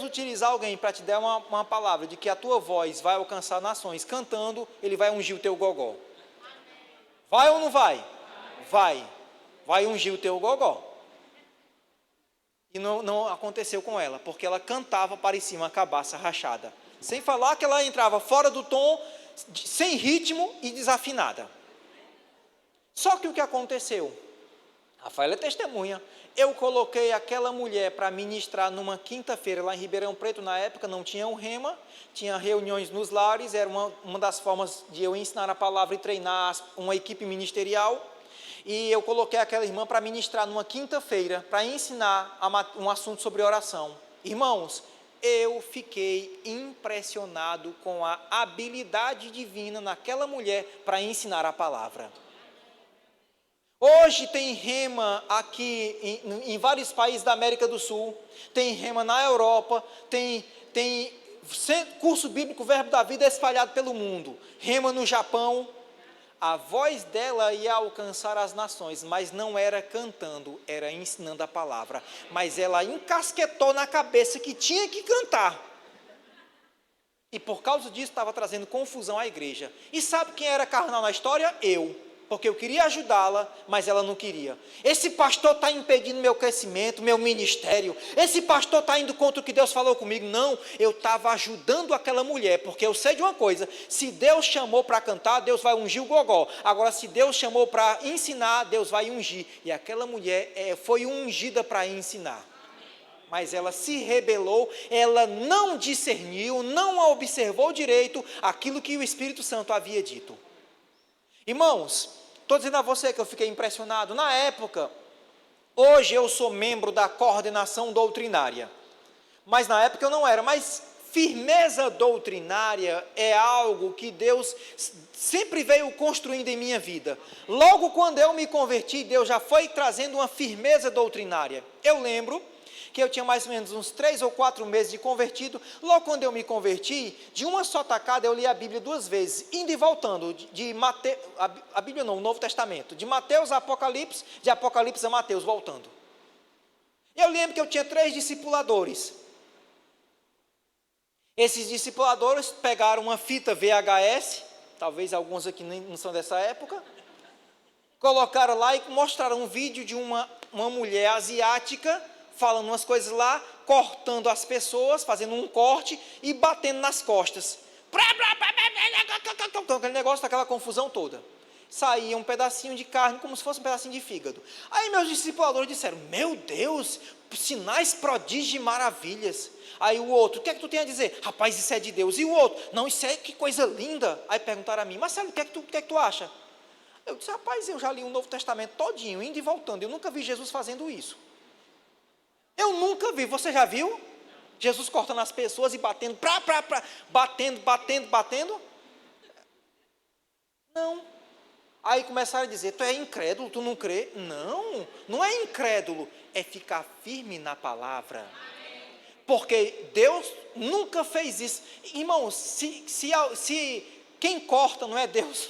utilizar alguém para te dar uma palavra de que a tua voz vai alcançar nações cantando, Ele vai ungir o teu gogó. Vai ou não vai? Vai ungir o teu gogó. E não aconteceu com ela, porque ela cantava, parecia uma cabaça rachada. Sem falar que ela entrava fora do tom, sem ritmo e desafinada. Só que o que aconteceu? Rafaela é testemunha. Eu coloquei aquela mulher para ministrar numa quinta-feira lá em Ribeirão Preto. Na época não tinha o rema, tinha reuniões nos lares, era uma das formas de eu ensinar a palavra e treinar uma equipe ministerial. E eu coloquei aquela irmã para ministrar numa quinta-feira, para ensinar um assunto sobre oração. Irmãos, eu fiquei impressionado com a habilidade divina naquela mulher para ensinar a palavra. Hoje tem rema aqui em vários países da América do Sul, tem rema na Europa, tem curso bíblico Verbo da Vida espalhado pelo mundo, rema no Japão. A voz dela ia alcançar as nações, mas não era cantando, era ensinando a palavra. Mas ela encasquetou na cabeça que tinha que cantar. E por causa disso estava trazendo confusão à igreja. E sabe quem era carnal na história? Eu. Porque eu queria ajudá-la, mas ela não queria. Esse pastor está impedindo meu crescimento, meu ministério. Esse pastor está indo contra o que Deus falou comigo. Não, eu estava ajudando aquela mulher, porque eu sei de uma coisa: se Deus chamou para cantar, Deus vai ungir o gogó. Agora, se Deus chamou para ensinar, Deus vai ungir. E aquela mulher foi ungida para ensinar. Mas ela se rebelou, ela não discerniu, não observou direito aquilo que o Espírito Santo havia dito. Irmãos, estou dizendo a você que eu fiquei impressionado. Na época, hoje eu sou membro da coordenação doutrinária, mas na época eu não era. Mas firmeza doutrinária é algo que Deus sempre veio construindo em minha vida. Logo quando eu me converti, Deus já foi trazendo uma firmeza doutrinária. Eu lembro que eu tinha mais ou menos uns 3 ou 4 meses de convertido. Logo quando eu me converti, de uma só tacada eu li a Bíblia 2 vezes, indo e voltando, de Mateus, a Bíblia não, o Novo Testamento, de Mateus a Apocalipse, de Apocalipse a Mateus, voltando. Eu lembro que eu tinha 3 discipuladores. Esses discipuladores pegaram uma fita VHS, talvez alguns aqui não são dessa época, colocaram lá e mostraram um vídeo de uma mulher asiática, falando umas coisas lá, cortando as pessoas, fazendo um corte e batendo nas costas. Aquele negócio, aquela confusão toda. saía um pedacinho de carne, como se fosse um pedacinho de fígado. Aí meus discipuladores disseram, meu Deus, sinais, prodígios e maravilhas. Aí o outro, o que é que tu tem a dizer? Rapaz, isso é de Deus. E o outro, não, isso é que coisa linda. Aí perguntaram a mim, Marcelo, o que é que tu acha? Eu disse, rapaz, eu já li o Novo Testamento todinho, indo e voltando, eu nunca vi Jesus fazendo isso. Eu nunca vi, você já viu? Jesus cortando as pessoas e batendo, batendo. Não. Aí começaram a dizer, tu é incrédulo, tu não crê? Não, não é incrédulo, é ficar firme na palavra. Porque Deus nunca fez isso. Irmãos, se quem corta não é Deus,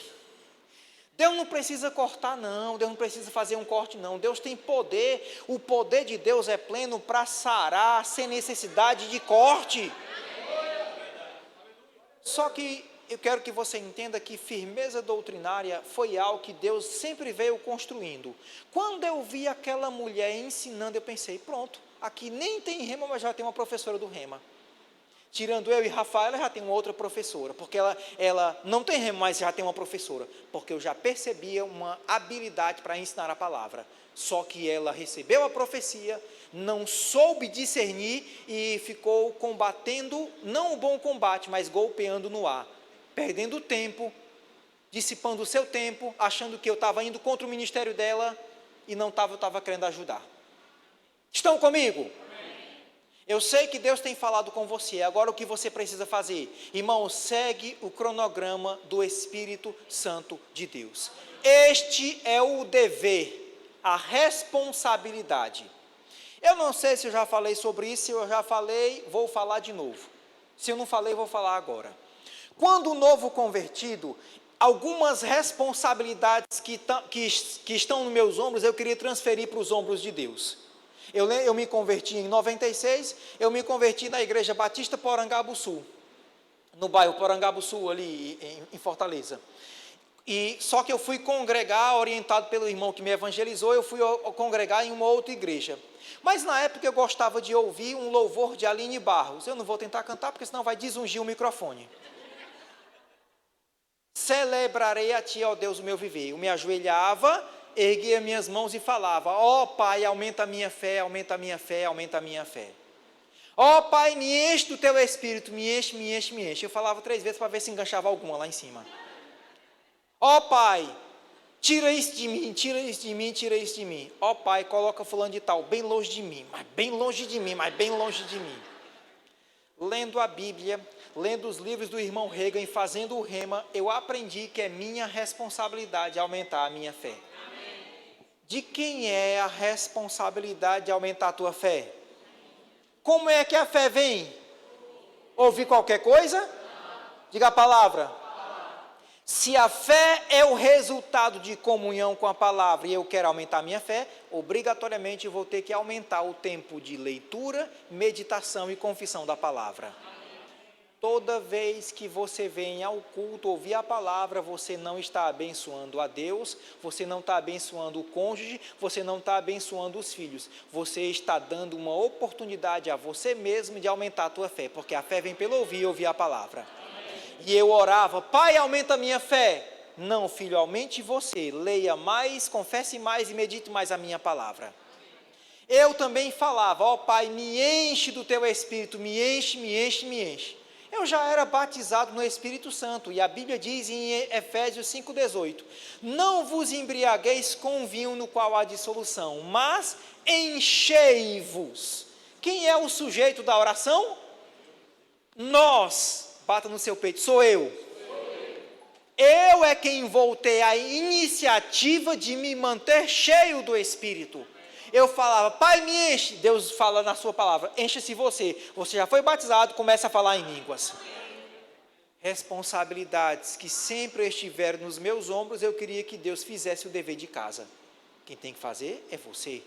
Deus não precisa cortar não, Deus não precisa fazer um corte não, Deus tem poder, o poder de Deus é pleno para sarar, sem necessidade de corte. Só que eu quero que você entenda que firmeza doutrinária foi algo que Deus sempre veio construindo. Quando eu vi aquela mulher ensinando, eu pensei, pronto, aqui nem tem rema, mas já tem uma professora do rema. Tirando eu e Rafaela, já tem uma outra professora, porque ela não tem rema, mas já tem uma professora, porque eu já percebia uma habilidade para ensinar a palavra, só que ela recebeu a profecia, não soube discernir e ficou combatendo, não o bom combate, mas golpeando no ar, perdendo tempo, dissipando o seu tempo, achando que eu estava indo contra o ministério dela, e não estava, eu estava querendo ajudar. Estão comigo? Eu sei que Deus tem falado com você, agora o que você precisa fazer? Irmão, segue o cronograma do Espírito Santo de Deus. Este é o dever, a responsabilidade. Eu não sei se eu já falei sobre isso, se eu já falei, vou falar de novo. Se eu não falei, vou falar agora. Quando o novo convertido, algumas responsabilidades que estão nos meus ombros, eu queria transferir para os ombros de Deus. Eu me converti em 96, eu me converti na Igreja Batista Porangabuçu, no bairro Porangabuçu, ali em Fortaleza. E só que eu fui congregar, orientado pelo irmão que me evangelizou, eu fui congregar em uma outra igreja. Mas na época eu gostava de ouvir um louvor de Aline Barros. Eu não vou tentar cantar, porque senão vai desungir o microfone. Celebrarei a ti, ó Deus, o meu viver. Eu me ajoelhava, erguia minhas mãos e falava, ó Pai, aumenta a minha fé, aumenta a minha fé, aumenta a minha fé. Ó Pai, me enche do teu Espírito, me enche, me enche, me enche. Eu falava 3 vezes para ver se enganchava alguma lá em cima. Ó Pai, tira isso de mim, tira isso de mim, tira isso de mim. Ó Pai, coloca fulano de tal, bem longe de mim, mas bem longe de mim, mas bem longe de mim. Lendo a Bíblia, lendo os livros do irmão Reagan e fazendo o rema, eu aprendi que é minha responsabilidade aumentar a minha fé. De quem é a responsabilidade de aumentar a tua fé? Como é que a fé vem? Ouvir qualquer coisa? Diga a palavra. Se a fé é o resultado de comunhão com a palavra e eu quero aumentar a minha fé, obrigatoriamente eu vou ter que aumentar o tempo de leitura, meditação e confissão da palavra. Toda vez que você vem ao culto ouvir a palavra, você não está abençoando a Deus, você não está abençoando o cônjuge, você não está abençoando os filhos. Você está dando uma oportunidade a você mesmo de aumentar a tua fé, porque a fé vem pelo ouvir e ouvir a palavra. E eu orava, Pai, aumenta a minha fé. Não, filho, aumente você, leia mais, confesse mais e medite mais a minha palavra. Eu também falava, ó Pai, me enche do teu Espírito, me enche, me enche, me enche. Eu já era batizado no Espírito Santo, e a Bíblia diz em Efésios 5,18, não vos embriagueis com vinho no qual há dissolução, mas enchei-vos. Quem é o sujeito da oração? Nós. Bata no seu peito, sou eu. Eu é quem vou ter a iniciativa de me manter cheio do Espírito. Eu falava, Pai, me enche. Deus fala na sua palavra, enche-se você. Você já foi batizado, começa a falar em línguas. Responsabilidades que sempre estiveram nos meus ombros, eu queria que Deus fizesse o dever de casa. Quem tem que fazer é você.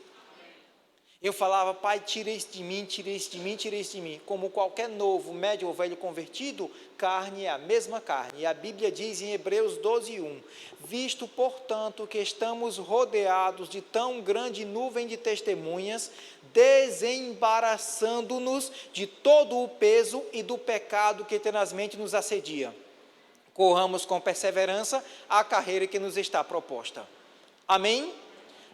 Eu falava, Pai, tira isso de mim, tira isso de mim, tira isso de mim. Como qualquer novo, médio ou velho convertido, carne é a mesma carne. E a Bíblia diz em Hebreus 12:1, visto, portanto, que estamos rodeados de tão grande nuvem de testemunhas, desembaraçando-nos de todo o peso e do pecado que tenazmente nos assedia. corramos com perseverança a carreira que nos está proposta. Amém?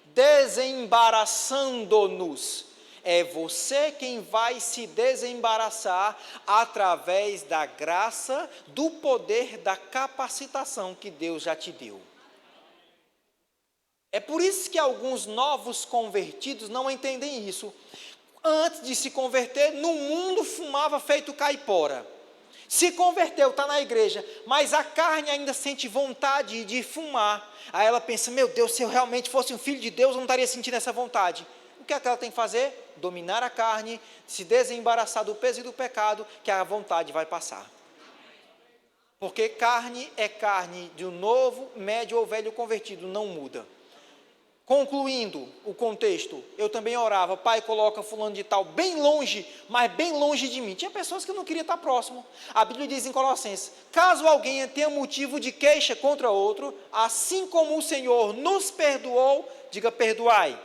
Desembaraçando-nos. É você quem vai se desembaraçar através da graça, do poder, da capacitação que Deus já te deu. É por isso que alguns novos convertidos não entendem isso. Antes de se converter, no mundo fumava feito caipora. Se converteu, está na igreja, mas a carne ainda sente vontade de fumar. Aí ela pensa, meu Deus, se eu realmente fosse um filho de Deus, eu não estaria sentindo essa vontade. O que é que ela tem que fazer? Dominar a carne, se desembaraçar do peso e do pecado, que a vontade vai passar. Porque carne é carne de um novo, médio ou velho convertido, não muda. Concluindo o contexto, eu também orava, Pai, coloca fulano de tal bem longe, mas bem longe de mim. Tinha pessoas que eu não queria estar próximo. A Bíblia diz em Colossenses, caso alguém tenha motivo de queixa contra outro, assim como o Senhor nos perdoou, diga perdoai.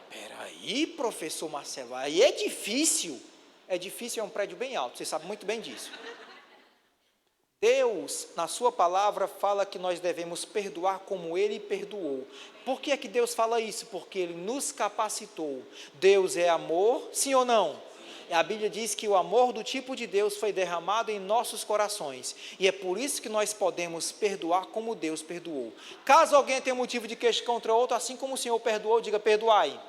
Peraí, professor Marcelo, aí é difícil. É difícil, é um prédio bem alto, você sabe muito bem disso. Deus, na sua palavra, fala que nós devemos perdoar como Ele perdoou. Por que é que Deus fala isso? Porque Ele nos capacitou. Deus é amor, sim ou não? A Bíblia diz que o amor do tipo de Deus foi derramado em nossos corações. E é por isso que nós podemos perdoar como Deus perdoou. Caso alguém tenha motivo de queixa contra outro, assim como o Senhor perdoou, diga perdoai.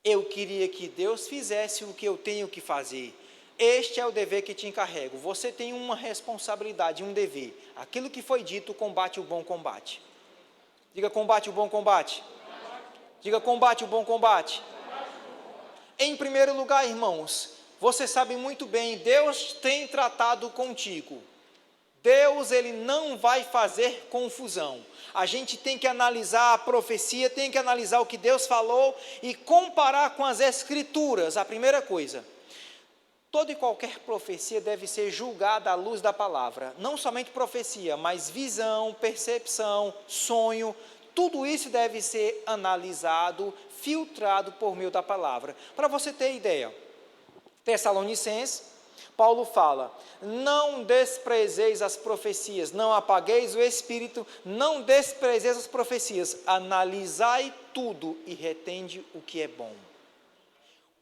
Eu queria que Deus fizesse o que eu tenho que fazer. Este é o dever que te encarrego. Você tem uma responsabilidade, um dever. Aquilo que foi dito, combate o bom combate. Diga combate o bom combate. Diga combate o bom combate. Em primeiro lugar, irmãos, você sabe muito bem, Deus tem tratado contigo. Deus, Ele não vai fazer confusão. A gente tem que analisar a profecia, tem que analisar o que Deus falou e comparar com as Escrituras. A primeira coisa. Toda e qualquer profecia deve ser julgada à luz da palavra. Não somente profecia, mas visão, percepção, sonho, tudo isso deve ser analisado, filtrado por meio da palavra. Para você ter ideia, Tessalonicenses, Paulo fala, não desprezeis as profecias, não apagueis o Espírito, não desprezeis as profecias, analisai tudo e retende o que é bom.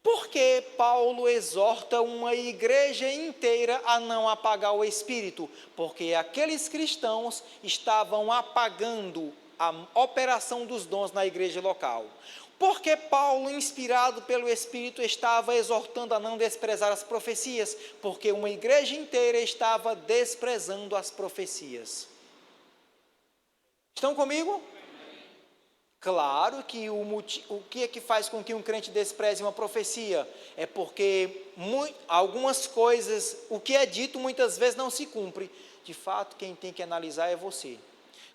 Por que Paulo exorta uma igreja inteira a não apagar o Espírito? Porque aqueles cristãos estavam apagando a operação dos dons na igreja local. Por que Paulo, inspirado pelo Espírito, estava exortando a não desprezar as profecias? Porque uma igreja inteira estava desprezando as profecias. Estão comigo? Claro que o que é que faz com que um crente despreze uma profecia? É porque algumas coisas, o que é dito muitas vezes não se cumpre. De fato, quem tem que analisar é você.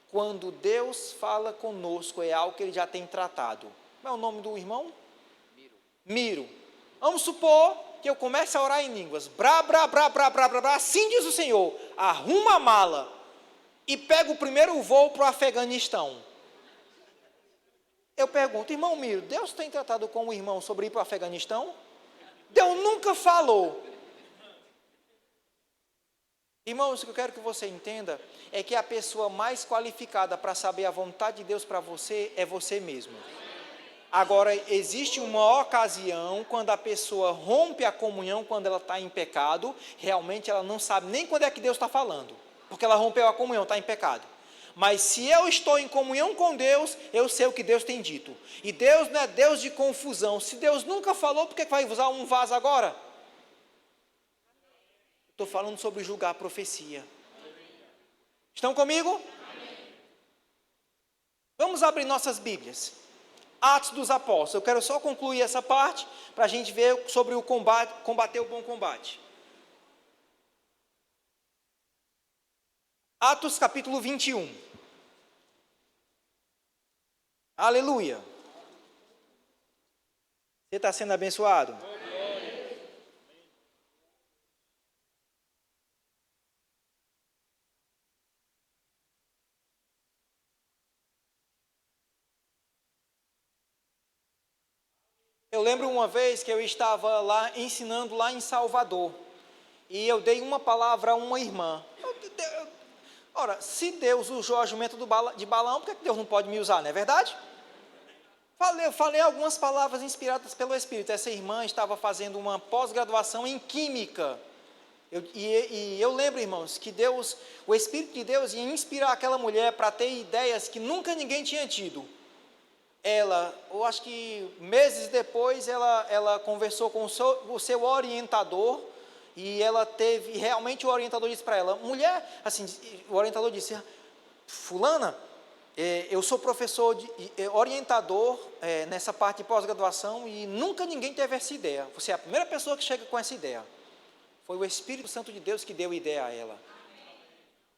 Quando Deus fala conosco, é algo que Ele já tem tratado. Qual é o nome do irmão? Miro. Vamos supor que eu comece a orar em línguas. Assim diz o Senhor. Arruma a mala e pega o primeiro voo para o Afeganistão. Eu pergunto, irmão Miro, Deus tem tratado com o irmão sobre ir para o Afeganistão? Deus nunca falou. Irmãos, o que eu quero que você entenda é que a pessoa mais qualificada para saber a vontade de Deus para você é você mesmo. Agora, existe uma ocasião quando a pessoa rompe a comunhão, quando ela está em pecado, realmente ela não sabe nem quando é que Deus está falando, porque ela rompeu a comunhão, está em pecado. Mas se eu estou em comunhão com Deus, eu sei o que Deus tem dito. E Deus não é Deus de confusão. Se Deus nunca falou, por que vai usar um vaso agora? Estou falando sobre julgar a profecia. Estão comigo? Vamos abrir nossas Bíblias. Atos dos Apóstolos. Eu quero só concluir essa parte para a gente ver sobre o combate, combater o bom combate. Atos capítulo 21. Aleluia. Você está sendo abençoado? Eu lembro uma vez que eu estava lá ensinando lá em Salvador. E eu dei uma palavra a uma irmã. Eu Ora, se Deus usou a jumenta de Balaão, por que Deus não pode me usar, não é verdade? Falei algumas palavras inspiradas pelo Espírito. Essa irmã estava fazendo uma pós-graduação em Química. Eu lembro, irmãos, que o Espírito de Deus ia inspirar aquela mulher para ter ideias que nunca ninguém tinha tido. Eu acho que meses depois, ela conversou com o seu orientador, e realmente o orientador disse para ela, mulher, assim, o orientador disse, fulana, eu sou professor, orientador nessa parte de pós-graduação, e nunca ninguém teve essa ideia. Você é a primeira pessoa que chega com essa ideia. Foi o Espírito Santo de Deus que deu ideia a ela.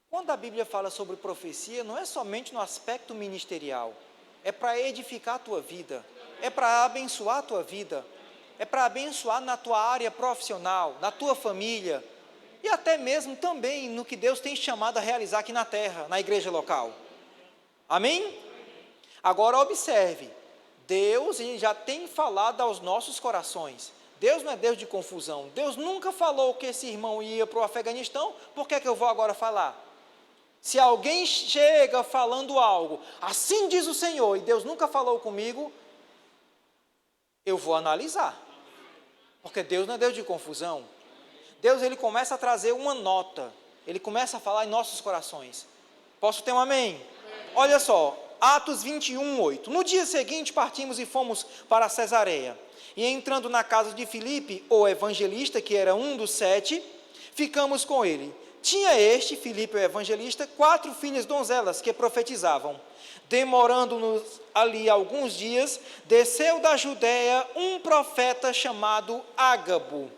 Quando a Bíblia fala sobre profecia, não é somente no aspecto ministerial, é para edificar a tua vida, é para abençoar a tua vida, é para abençoar na tua área profissional, na tua família, e até mesmo também no que Deus tem chamado a realizar aqui na terra, na igreja local. Amém? Agora observe, Deus já tem falado aos nossos corações. Deus não é Deus de confusão. Deus nunca falou que esse irmão ia para o Afeganistão, por que eu vou agora falar? Se alguém chega falando algo, assim diz o Senhor, e Deus nunca falou comigo, eu vou analisar. Porque Deus não é Deus de confusão. Deus, ele começa a trazer uma nota, ele começa a falar em nossos corações. Posso ter um amém? Olha só, Atos 21, 8. No dia seguinte partimos e fomos para Cesareia. E entrando na casa de Filipe, o evangelista, que era um dos 7, ficamos com ele. Tinha Filipe o evangelista, 4 filhas donzelas que profetizavam. Demorando-nos ali alguns dias, desceu da Judéia um profeta chamado Ágabo.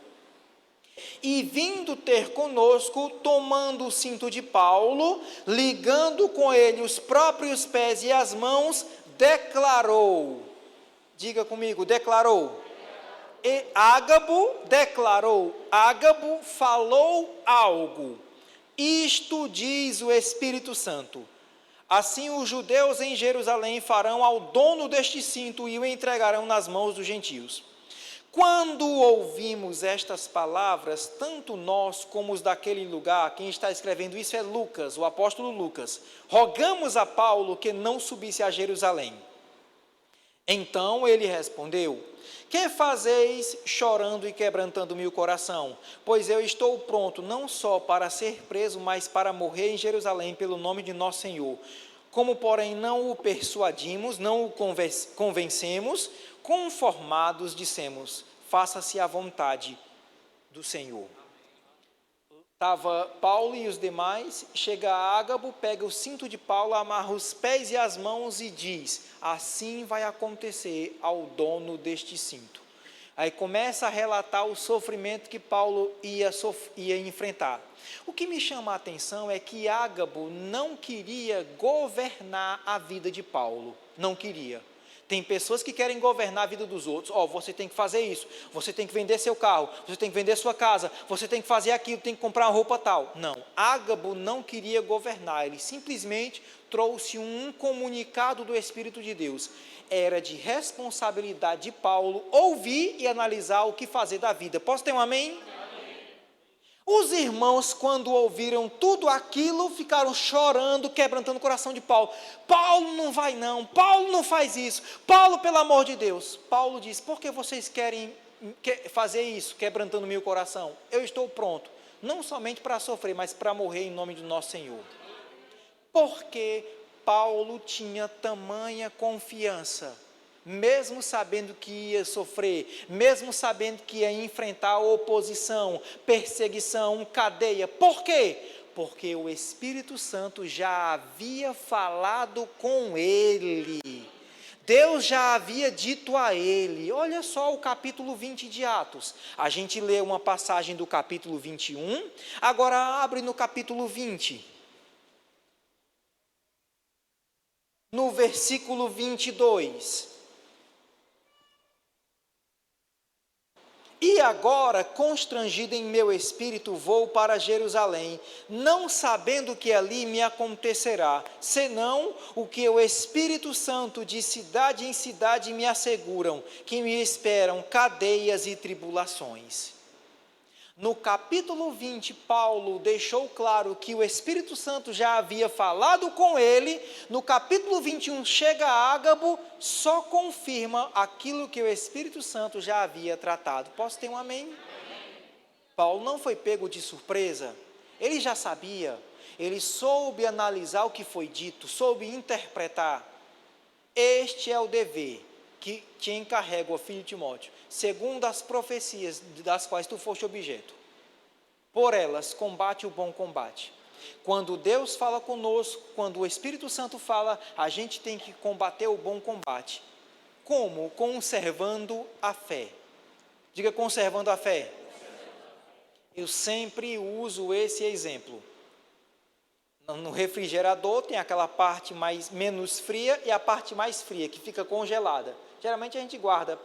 E vindo ter conosco, tomando o cinto de Paulo, ligando com ele os próprios pés e as mãos, diga comigo, declarou. E Ágabo declarou, Ágabo falou algo. Isto diz o Espírito Santo. Assim os judeus em Jerusalém farão ao dono deste cinto e o entregarão nas mãos dos gentios. Quando ouvimos estas palavras, tanto nós como os daquele lugar, quem está escrevendo isso é Lucas, o apóstolo Lucas, rogamos a Paulo que não subisse a Jerusalém. Então ele respondeu, que fazeis chorando e quebrantando-me o coração? Pois eu estou pronto não só para ser preso, mas para morrer em Jerusalém pelo nome de nosso Senhor. Como, porém, não o persuadimos, não o convencemos, conformados dissemos, faça-se a vontade do Senhor. Estava Paulo e os demais, chega Ágabo, pega o cinto de Paulo, amarra os pés e as mãos e diz, assim vai acontecer ao dono deste cinto. Aí começa a relatar o sofrimento que Paulo ia enfrentar. O que me chama a atenção é que Ágabo não queria governar a vida de Paulo, não queria. Tem pessoas que querem governar a vida dos outros. Você tem que fazer isso, você tem que vender seu carro, você tem que vender sua casa, você tem que fazer aquilo, tem que comprar uma roupa tal. Não, Ágabo não queria governar, ele simplesmente trouxe um comunicado do Espírito de Deus. Era de responsabilidade de Paulo ouvir e analisar o que fazer da vida. Posso ter um amém? Os irmãos, quando ouviram tudo aquilo, ficaram chorando, quebrantando o coração de Paulo. Paulo não vai não, Paulo não faz isso, Paulo, pelo amor de Deus. Paulo diz, por que vocês querem fazer isso, quebrantando meu coração? Eu estou pronto, não somente para sofrer, mas para morrer em nome do nosso Senhor. Porque Paulo tinha tamanha confiança, mesmo sabendo que ia sofrer, mesmo sabendo que ia enfrentar oposição, perseguição, cadeia. Por quê? Porque o Espírito Santo já havia falado com ele. Deus já havia dito a ele. Olha só o capítulo 20 de Atos. A gente lê uma passagem do capítulo 21, agora abre no capítulo 20. No versículo 22. E agora, constrangido em meu espírito, vou para Jerusalém, não sabendo que ali me acontecerá, senão o que o Espírito Santo de cidade em cidade me asseguram, que me esperam cadeias e tribulações. No capítulo 20, Paulo deixou claro que o Espírito Santo já havia falado com ele. No capítulo 21, chega Ágabo, só confirma aquilo que o Espírito Santo já havia tratado. Posso ter um amém? Amém. Paulo não foi pego de surpresa, ele já sabia, ele soube analisar o que foi dito, soube interpretar. Este é o dever que te encarrego, ó filho Timóteo, segundo as profecias das quais tu foste objeto. Por elas, combate o bom combate. Quando Deus fala conosco, quando o Espírito Santo fala, a gente tem que combater o bom combate. Como? Conservando a fé. Diga, conservando a fé. Eu sempre uso esse exemplo. No refrigerador tem aquela parte menos fria e a parte mais fria, que fica congelada. Geralmente a gente guarda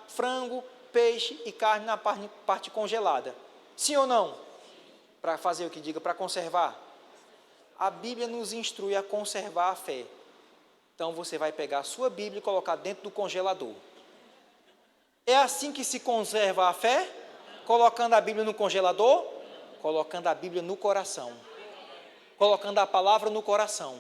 frango, peixe e carne na parte congelada. Sim ou não? Para fazer o que diga, para conservar. A Bíblia nos instrui a conservar a fé. Então você vai pegar a sua Bíblia e colocar dentro do congelador. É assim que se conserva a fé? Colocando a Bíblia no congelador? Colocando a Bíblia no coração. Colocando a palavra no coração.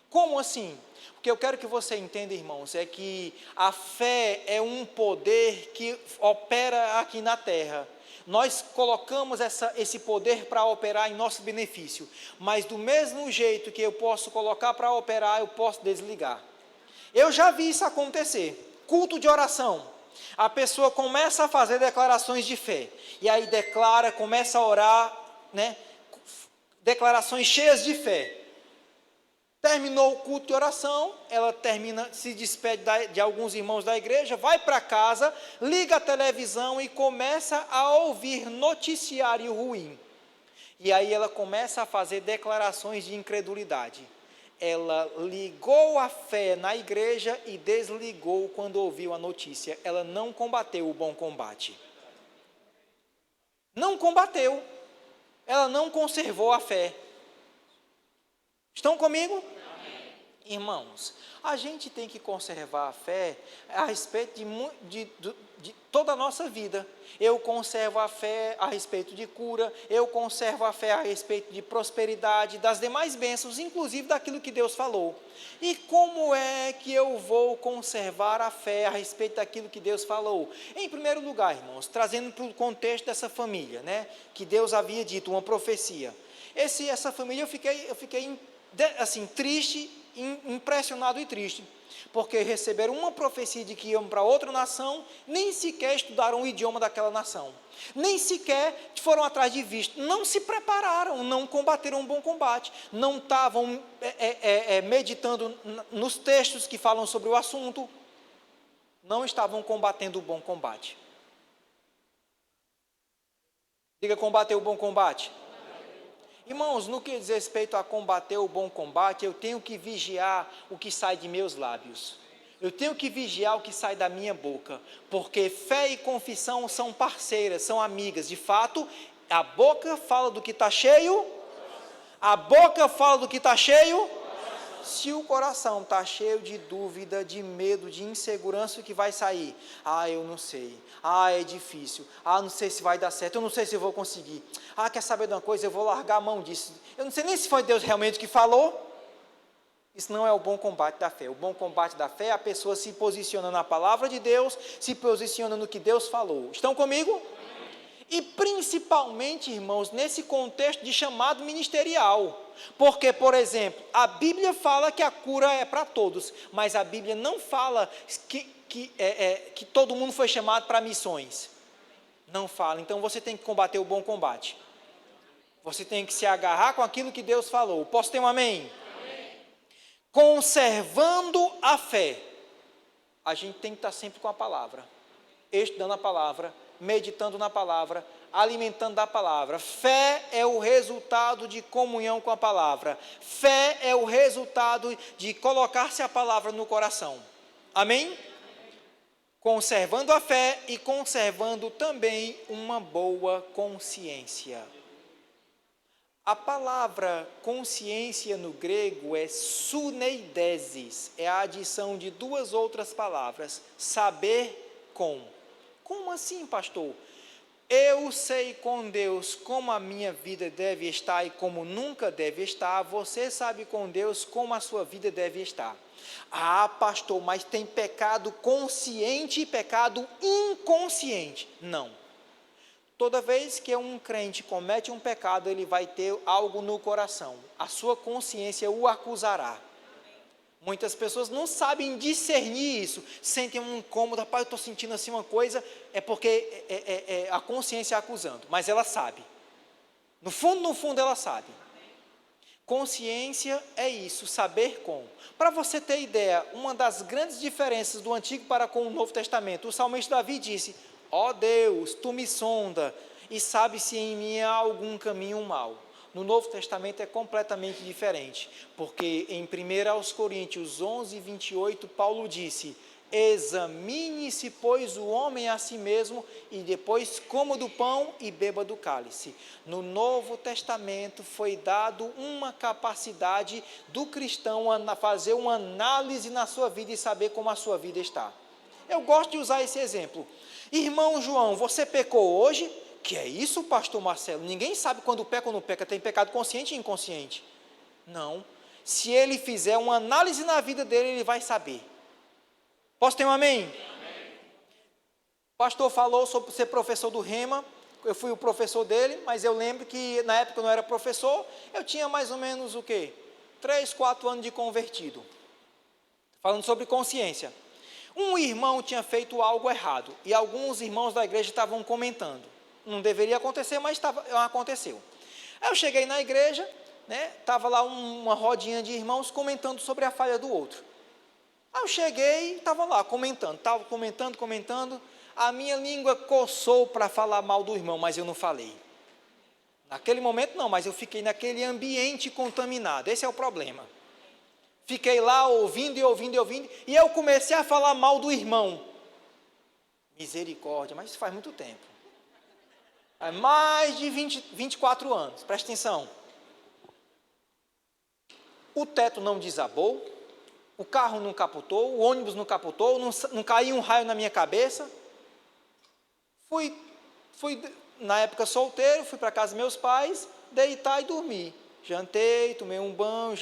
Como assim? O que eu quero que você entenda, irmãos, é que a fé é um poder que opera aqui na terra. Nós colocamos esse poder para operar em nosso benefício, mas do mesmo jeito que eu posso colocar para operar, eu posso desligar. Eu já vi isso acontecer. Culto de oração. A pessoa começa a fazer declarações de fé, e aí declara, começa a orar, né? Declarações cheias de fé. Terminou o culto de oração, ela se despede de alguns irmãos da igreja, vai para casa, liga a televisão e começa a ouvir noticiário ruim. E aí ela começa a fazer declarações de incredulidade. Ela ligou a fé na igreja e desligou quando ouviu a notícia. Ela não combateu o bom combate. Não combateu. Ela não conservou a fé. Estão comigo? Amém. Irmãos, a gente tem que conservar a fé a respeito de toda a nossa vida. Eu conservo a fé a respeito de cura, eu conservo a fé a respeito de prosperidade, das demais bênçãos, inclusive daquilo que Deus falou. E como é que eu vou conservar a fé a respeito daquilo que Deus falou? Em primeiro lugar, irmãos, trazendo para o contexto dessa família, né, que Deus havia dito, uma profecia. Essa família eu fiquei assim, triste, impressionado e triste, porque receberam uma profecia de que iam para outra nação, nem sequer estudaram o idioma daquela nação, nem sequer foram atrás de visto, não se prepararam, não combateram um bom combate, não estavam meditando nos textos que falam sobre o assunto, não estavam combatendo o bom combate. Diga, combater o bom combate. Irmãos, no que diz respeito a combater o bom combate, eu tenho que vigiar o que sai de meus lábios. Eu tenho que vigiar o que sai da minha boca, porque fé e confissão são parceiras, são amigas. De fato, a boca fala do que está cheio. A boca fala do que está cheio. Se o coração está cheio de dúvida, de medo, de insegurança, o que vai sair? Eu não sei. É difícil. Não sei se vai dar certo. Eu não sei se eu vou conseguir. Quer saber de uma coisa? Eu vou largar a mão disso. Eu não sei nem se foi Deus realmente que falou. Isso não é o bom combate da fé. O bom combate da fé é a pessoa se posiciona na palavra de Deus, se posiciona no que Deus falou. Estão comigo? E principalmente, irmãos, nesse contexto de chamado ministerial. Porque, por exemplo, a Bíblia fala que a cura é para todos, mas a Bíblia não fala que todo mundo foi chamado para missões. Não fala. Então você tem que combater o bom combate. Você tem que se agarrar com aquilo que Deus falou. Posso ter um amém? Amém. Conservando a fé. A gente tem que estar sempre com a palavra, estudando a palavra, meditando na palavra, alimentando da palavra. Fé é o resultado de comunhão com a palavra. Fé é o resultado de colocar-se a palavra no coração. Amém? Conservando a fé e conservando também uma boa consciência. A palavra consciência no grego é suneidesis, é a adição de duas outras palavras, saber com. Como assim, pastor? eu sei com Deus como a minha vida deve estar e como nunca deve estar, você sabe com Deus como a sua vida deve estar. Ah, pastor, mas tem pecado consciente e pecado inconsciente. Não. Toda vez que um crente comete um pecado, ele vai ter algo no coração. A sua consciência o acusará. Muitas pessoas não sabem discernir isso, sentem um incômodo, rapaz, eu estou sentindo assim uma coisa, é porque é a consciência acusando, mas ela sabe. No fundo ela sabe. Consciência é isso, saber como. Para você ter ideia, uma das grandes diferenças do Antigo para com o Novo Testamento, o salmista Davi disse, ó Deus, tu me sonda e sabe se em mim há algum caminho mau. No Novo Testamento é completamente diferente, porque em 1 Coríntios 11, 28, Paulo disse, examine-se, pois, o homem a si mesmo, e depois coma do pão e beba do cálice. No Novo Testamento foi dado uma capacidade do cristão a fazer uma análise na sua vida e saber como a sua vida está. Eu gosto de usar esse exemplo. Irmão João, você pecou hoje? Que é isso, pastor Marcelo? Ninguém sabe quando peca ou não peca, tem pecado consciente e inconsciente. Não. Se ele fizer uma análise na vida dele, ele vai saber. Posso ter um amém? Amém. O pastor falou sobre ser professor do Rema, eu fui o professor dele, mas eu lembro que na época eu não era professor, eu tinha mais ou menos o quê? 3, 4 anos de convertido. Falando sobre consciência. Um irmão tinha feito algo errado, e alguns irmãos da igreja estavam comentando. Não deveria acontecer, mas aconteceu. Aí eu cheguei na igreja, estava lá uma rodinha de irmãos comentando sobre a falha do outro. Aí eu cheguei e estava lá comentando, a minha língua coçou para falar mal do irmão, mas eu não falei. Naquele momento não, mas eu fiquei naquele ambiente contaminado, esse é o problema. Fiquei lá ouvindo, e eu comecei a falar mal do irmão. Misericórdia, mas isso faz muito tempo. Há mais de 24 anos, presta atenção. O teto não desabou, o carro não capotou, o ônibus não capotou, não caiu um raio na minha cabeça. Fui na época solteiro, fui para casa dos meus pais, deitar e dormir. Jantei, tomei um banho,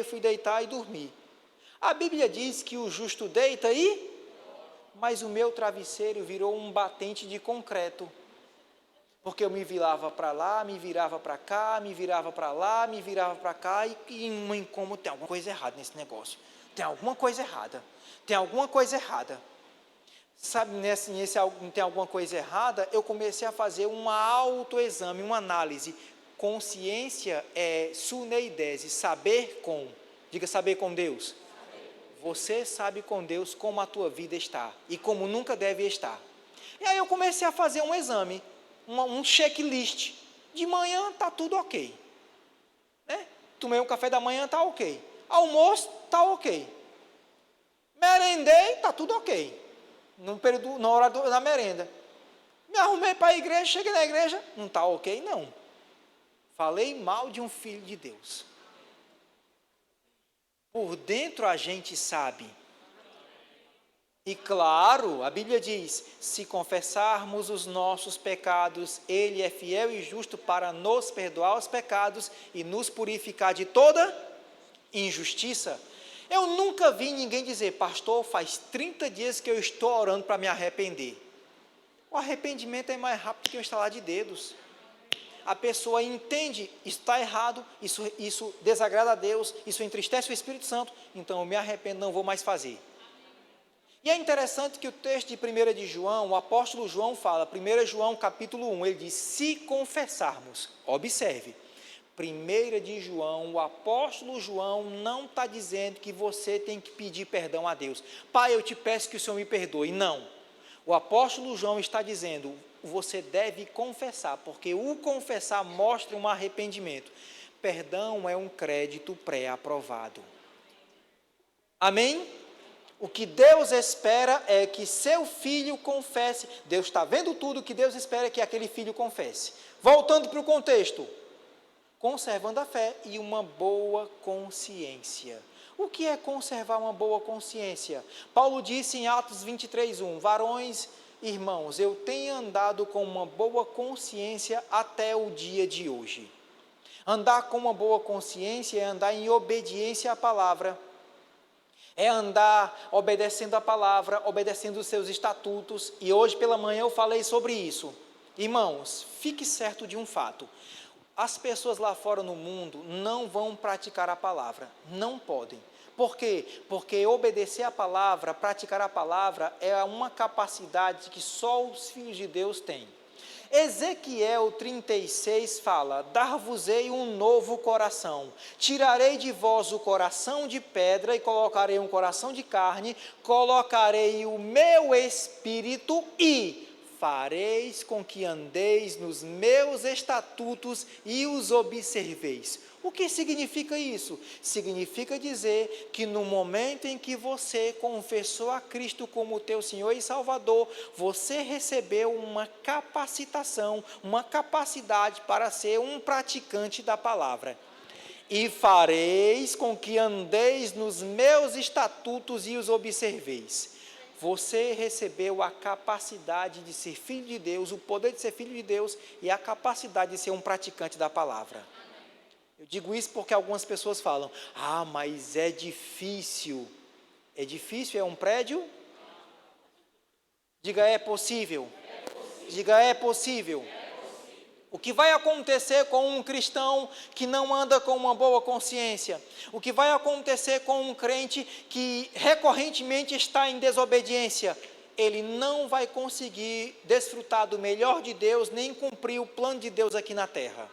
fui deitar e dormir. A Bíblia diz que o justo deita mas o meu travesseiro virou um batente de concreto. Porque eu me virava para lá, me virava para cá, me virava para lá, me virava para cá, e um incômodo, tem alguma coisa errada nesse negócio. Tem alguma coisa errada. Sabe, tem alguma coisa errada, eu comecei a fazer um autoexame, uma análise. Consciência é suneidese, saber com. Diga, saber com Deus. Você sabe com Deus como a tua vida está, e como nunca deve estar. E aí eu comecei a fazer um exame, um checklist. De manhã está tudo ok. Tomei um café da manhã, está ok. Almoço, está ok. Merendei, está tudo ok. Na hora da merenda. Me arrumei para a igreja, cheguei na igreja, não está ok, não. Falei mal de um filho de Deus. Por dentro a gente sabe. E claro, a Bíblia diz, se confessarmos os nossos pecados, Ele é fiel e justo para nos perdoar os pecados e nos purificar de toda injustiça. Eu nunca vi ninguém dizer, pastor, faz 30 dias que eu estou orando para me arrepender. O arrependimento é mais rápido que o estalar de dedos. A pessoa entende, está errado, isso desagrada a Deus, isso entristece o Espírito Santo, então eu me arrependo, não vou mais fazer. E é interessante que o texto de 1 de João, o apóstolo João fala, 1 João capítulo 1, ele diz, se confessarmos, observe, 1 de João, o apóstolo João não está dizendo que você tem que pedir perdão a Deus. Pai, eu te peço que o Senhor me perdoe. Não. O apóstolo João está dizendo, você deve confessar, porque o confessar mostra um arrependimento. Perdão é um crédito pré-aprovado. Amém? O que Deus espera é que seu filho confesse. Deus está vendo tudo, o que Deus espera é que aquele filho confesse. Voltando para o contexto. Conservando a fé e uma boa consciência. O que é conservar uma boa consciência? Paulo disse em Atos 23:1, varões irmãos, eu tenho andado com uma boa consciência até o dia de hoje. Andar com uma boa consciência é andar em obediência à palavra, é andar obedecendo a palavra, obedecendo os seus estatutos, e hoje pela manhã eu falei sobre isso. Irmãos, fique certo de um fato: as pessoas lá fora no mundo não vão praticar a palavra, não podem. Por quê? Porque obedecer a palavra, praticar a palavra, é uma capacidade que só os filhos de Deus têm. Ezequiel 36 fala: dar-vos-ei um novo coração, tirarei de vós o coração de pedra e colocarei um coração de carne, colocarei o meu espírito e fareis com que andeis nos meus estatutos e os observeis. O que significa isso? Significa dizer que no momento em que você confessou a Cristo como teu Senhor e Salvador, você recebeu uma capacitação, uma capacidade para ser um praticante da palavra. E fareis com que andeis nos meus estatutos e os observeis. Você recebeu a capacidade de ser filho de Deus, o poder de ser filho de Deus e a capacidade de ser um praticante da palavra. Eu digo isso porque algumas pessoas falam: ah, mas é difícil. É difícil? É um prédio? Diga: é possível. Diga: é possível. O que vai acontecer com um cristão que não anda com uma boa consciência? O que vai acontecer com um crente que recorrentemente está em desobediência? Ele não vai conseguir desfrutar do melhor de Deus, nem cumprir o plano de Deus aqui na terra.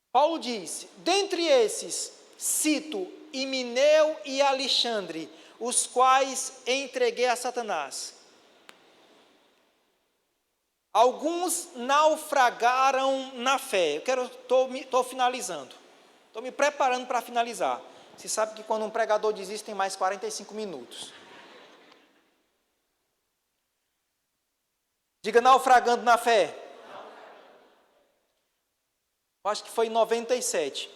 Paulo diz: dentre esses, cito Himeneu e Alexandre, os quais entreguei a Satanás. Alguns naufragaram na fé. Estou finalizando. Estou me preparando para finalizar. Você sabe que quando um pregador diz isso, tem mais 45 minutos. Diga: naufragando na fé. Acho que foi em 97.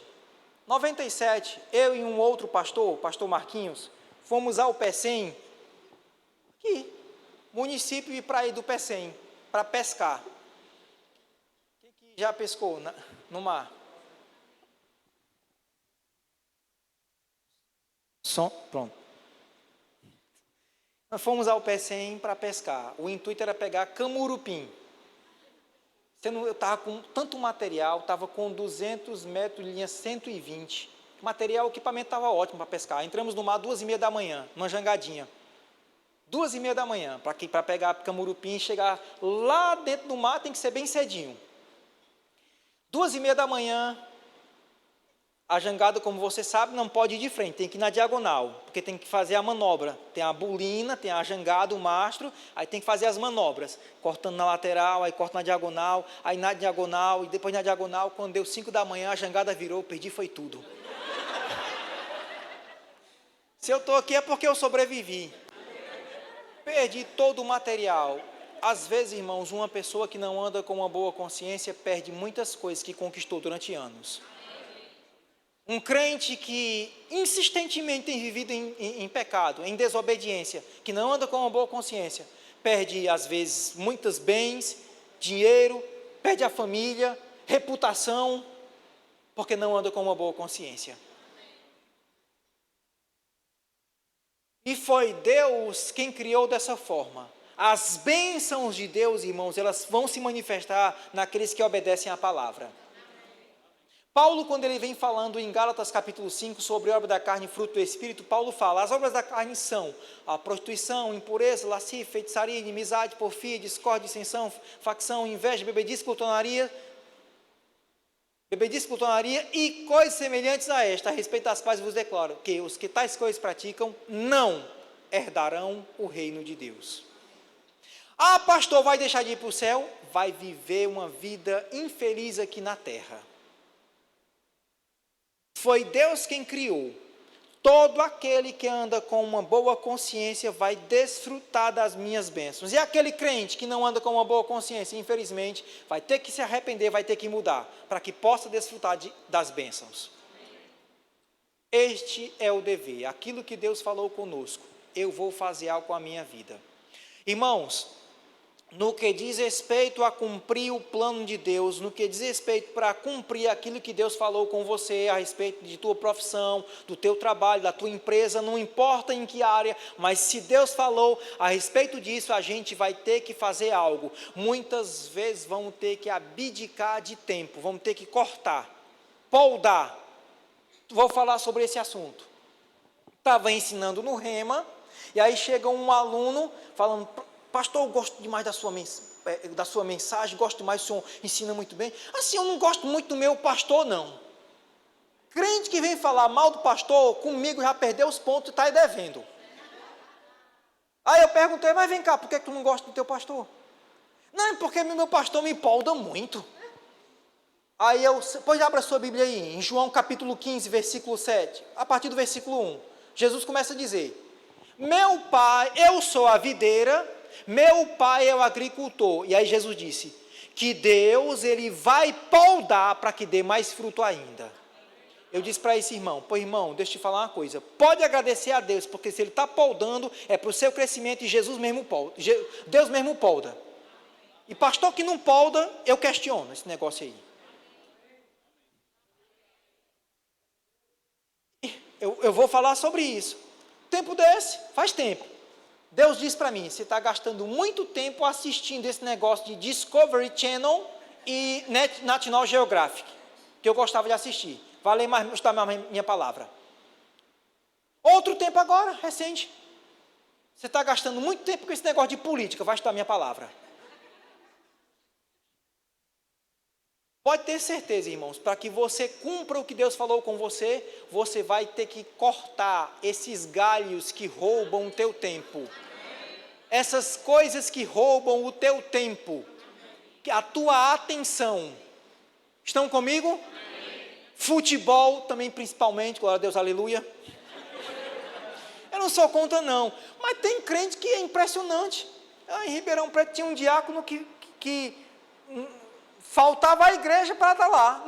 97, eu e um outro pastor, o pastor Marquinhos, fomos ao Pecém, aqui, município e praia do Pecém, para pescar. Quem que já pescou no mar? Pronto. Nós fomos ao Pecém para pescar. O intuito era pegar camurupim. Eu estava com tanto material, estava com 200 metros de linha 120. Material, o equipamento estava ótimo para pescar. Entramos no mar 2h30 da manhã, numa jangadinha. 2h30 da manhã, para pegar camurupim e chegar lá dentro do mar tem que ser bem cedinho. 2h30 da manhã, a jangada, como você sabe, não pode ir de frente, tem que ir na diagonal, porque tem que fazer a manobra. Tem a bolina, tem a jangada, o mastro, aí tem que fazer as manobras, cortando na lateral, aí corta na diagonal, aí na diagonal, e depois na diagonal, quando deu 5 da manhã, a jangada virou, perdi foi tudo. Se eu estou aqui é porque eu sobrevivi. Perdi todo o material. Às vezes, irmãos, uma pessoa que não anda com uma boa consciência perde muitas coisas que conquistou durante anos. Um crente que insistentemente tem vivido em pecado, em desobediência, que não anda com uma boa consciência, perde às vezes muitos bens, dinheiro, perde a família, reputação, porque não anda com uma boa consciência. E foi Deus quem criou dessa forma. As bênçãos de Deus, irmãos, elas vão se manifestar naqueles que obedecem à palavra. Paulo, quando ele vem falando em Gálatas capítulo 5 sobre a obra da carne e fruto do Espírito, Paulo fala: as obras da carne são a prostituição, impureza, lascívia, feitiçaria, inimizade, porfia, discórdia, dissensão, facção, inveja, bebedice, glutonaria e coisas semelhantes a esta, a respeito das quais vos declaro que os que tais coisas praticam não herdarão o reino de Deus. Ah, pastor, vai deixar de ir para o céu? Vai viver uma vida infeliz aqui na terra. Foi Deus quem criou. Todo aquele que anda com uma boa consciência vai desfrutar das minhas bênçãos. E aquele crente que não anda com uma boa consciência, infelizmente, vai ter que se arrepender, vai ter que mudar, para que possa desfrutar das bênçãos. Este é o dever, aquilo que Deus falou conosco. eu vou fazer algo com a minha vida. Irmãos, no que diz respeito a cumprir o plano de Deus, no que diz respeito para cumprir aquilo que Deus falou com você a respeito de tua profissão, do teu trabalho, da tua empresa, não importa em que área, mas se Deus falou a respeito disso, a gente vai ter que fazer algo. Muitas vezes vamos ter que abdicar de tempo, vamos ter que cortar, poldar. Vou falar sobre esse assunto. Estava ensinando no Rema, e aí chega um aluno falando: pastor, eu gosto demais da sua mensagem, gosto demais, o senhor ensina muito bem. Assim, eu não gosto muito do meu pastor, não. Crente que vem falar mal do pastor, comigo já perdeu os pontos e está aí devendo. Aí eu perguntei: mas vem cá, por que tu não gosta do teu pastor? Não, é porque meu pastor me empolga muito. Aí pois abra a sua Bíblia aí, em João capítulo 15, versículo 7, a partir do versículo 1. Jesus começa a dizer: meu pai, eu sou a videira, meu pai é o agricultor. E aí Jesus disse que Deus, ele vai poldar para que dê mais fruto ainda. Eu disse para esse irmão: pô, irmão, deixa eu te falar uma coisa, pode agradecer a Deus, porque se ele está poldando, é para o seu crescimento, e Jesus mesmo polda, Deus mesmo polda. E pastor que não polda, eu questiono esse negócio aí. Eu vou falar sobre isso. Tempo desse, faz tempo. Deus diz para mim: você está gastando muito tempo assistindo esse negócio de Discovery Channel e National Geographic, que eu gostava de assistir. Valeu mais estudar minha palavra. Outro tempo agora, recente. Você está gastando muito tempo com esse negócio de política, vai estudar minha palavra. Pode ter certeza, irmãos, para que você cumpra o que Deus falou com você, você vai ter que cortar esses galhos que roubam o teu tempo. Essas coisas que roubam o teu tempo, a tua atenção. Estão comigo? Futebol também, principalmente, glória a Deus, aleluia. Eu não sou contra, não, mas tem crente que é impressionante. Em Ribeirão Preto tinha um diácono que faltava a igreja para estar lá,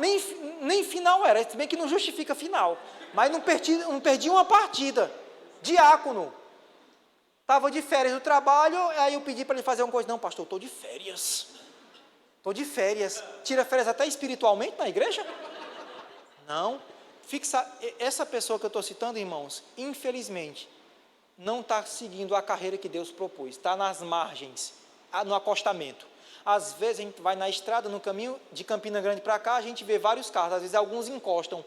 nem final era, se bem que não justifica final, mas não perdi uma partida. Diácono, estava de férias do trabalho, aí eu pedi para ele fazer uma coisa: não, pastor, estou de férias, tira férias até espiritualmente na igreja? Não, essa pessoa que eu estou citando, irmãos, infelizmente, não está seguindo a carreira que Deus propôs, está nas margens, no acostamento. Às vezes a gente vai na estrada, no caminho de Campina Grande para cá, a gente vê vários carros, às vezes alguns encostam,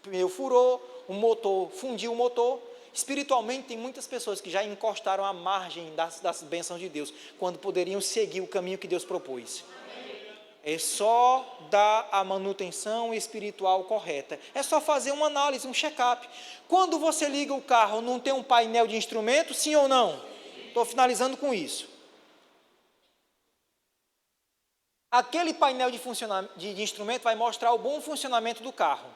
pneu furou, o motor, fundiu o motor. Espiritualmente tem muitas pessoas que já encostaram à margem das bênçãos de Deus, quando poderiam seguir o caminho que Deus propôs. É só dar a manutenção espiritual correta. É só fazer uma análise, um check-up. Quando você liga o carro, não tem um painel de instrumentos, sim ou não? Estou finalizando com isso. Aquele painel de instrumento vai mostrar o bom funcionamento do carro.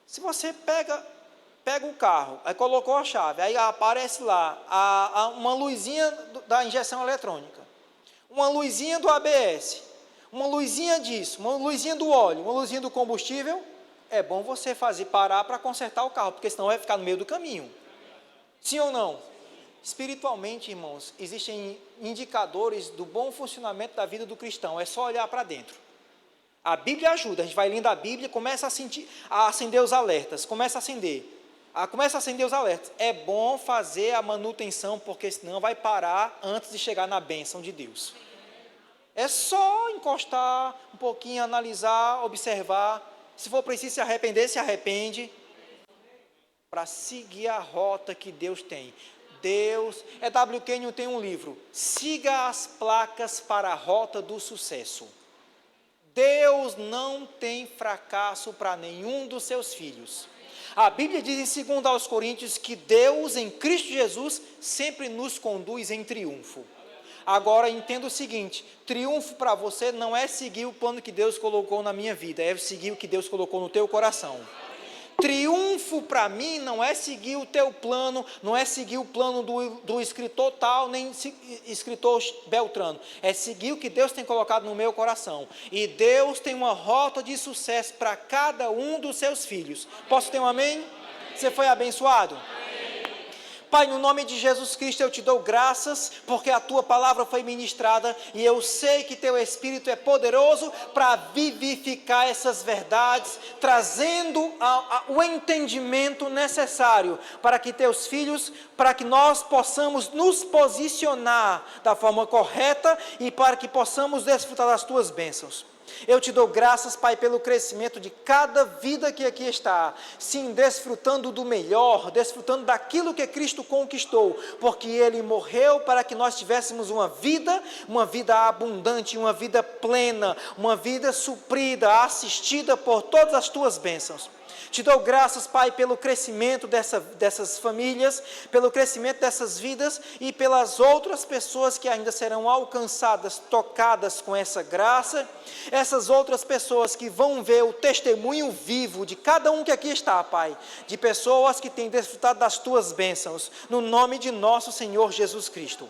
Se você pega o carro, aí colocou a chave, aí aparece lá uma luzinha da injeção eletrônica, uma luzinha do ABS, uma luzinha disso, uma luzinha do óleo, uma luzinha do combustível, é bom você parar para consertar o carro, porque senão vai ficar no meio do caminho. Sim ou não? Espiritualmente, irmãos, existem indicadores do bom funcionamento da vida do cristão, é só olhar para dentro. A Bíblia ajuda, a gente vai lendo a Bíblia, começa a acender os alertas, começa a acender os alertas. É bom fazer a manutenção, porque senão vai parar antes de chegar na bênção de Deus. É só encostar um pouquinho, analisar, observar. Se for preciso se arrepender, se arrepende, para seguir a rota que Deus tem. W. Kenyon tem um livro, Siga as Placas para a Rota do Sucesso. Deus não tem fracasso para nenhum dos seus filhos. A Bíblia diz em 2 Coríntios que Deus, em Cristo Jesus, sempre nos conduz em triunfo. Agora, entenda o seguinte, triunfo para você não é seguir o plano que Deus colocou na minha vida, é seguir o que Deus colocou no teu coração. Triunfo para mim não é seguir o teu plano, não é seguir o plano do escritor tal, nem escritor Beltrano. É seguir o que Deus tem colocado no meu coração. E Deus tem uma rota de sucesso para cada um dos seus filhos. Posso ter um amém? Você foi abençoado? Amém. Pai, no nome de Jesus Cristo eu te dou graças, porque a tua palavra foi ministrada, e eu sei que teu Espírito é poderoso para vivificar essas verdades, trazendo o entendimento necessário para que teus filhos, para que nós possamos nos posicionar da forma correta e para que possamos desfrutar das tuas bênçãos. Eu te dou graças, Pai, pelo crescimento de cada vida que aqui está, sim, desfrutando do melhor, desfrutando daquilo que Cristo conquistou, porque Ele morreu para que nós tivéssemos uma vida abundante, uma vida plena, uma vida suprida, assistida por todas as tuas bênçãos. Te dou graças, Pai, pelo crescimento dessas famílias, pelo crescimento dessas vidas e pelas outras pessoas que ainda serão alcançadas, tocadas com essa graça, essas outras pessoas que vão ver o testemunho vivo de cada um que aqui está, Pai, de pessoas que têm desfrutado das tuas bênçãos, no nome de nosso Senhor Jesus Cristo.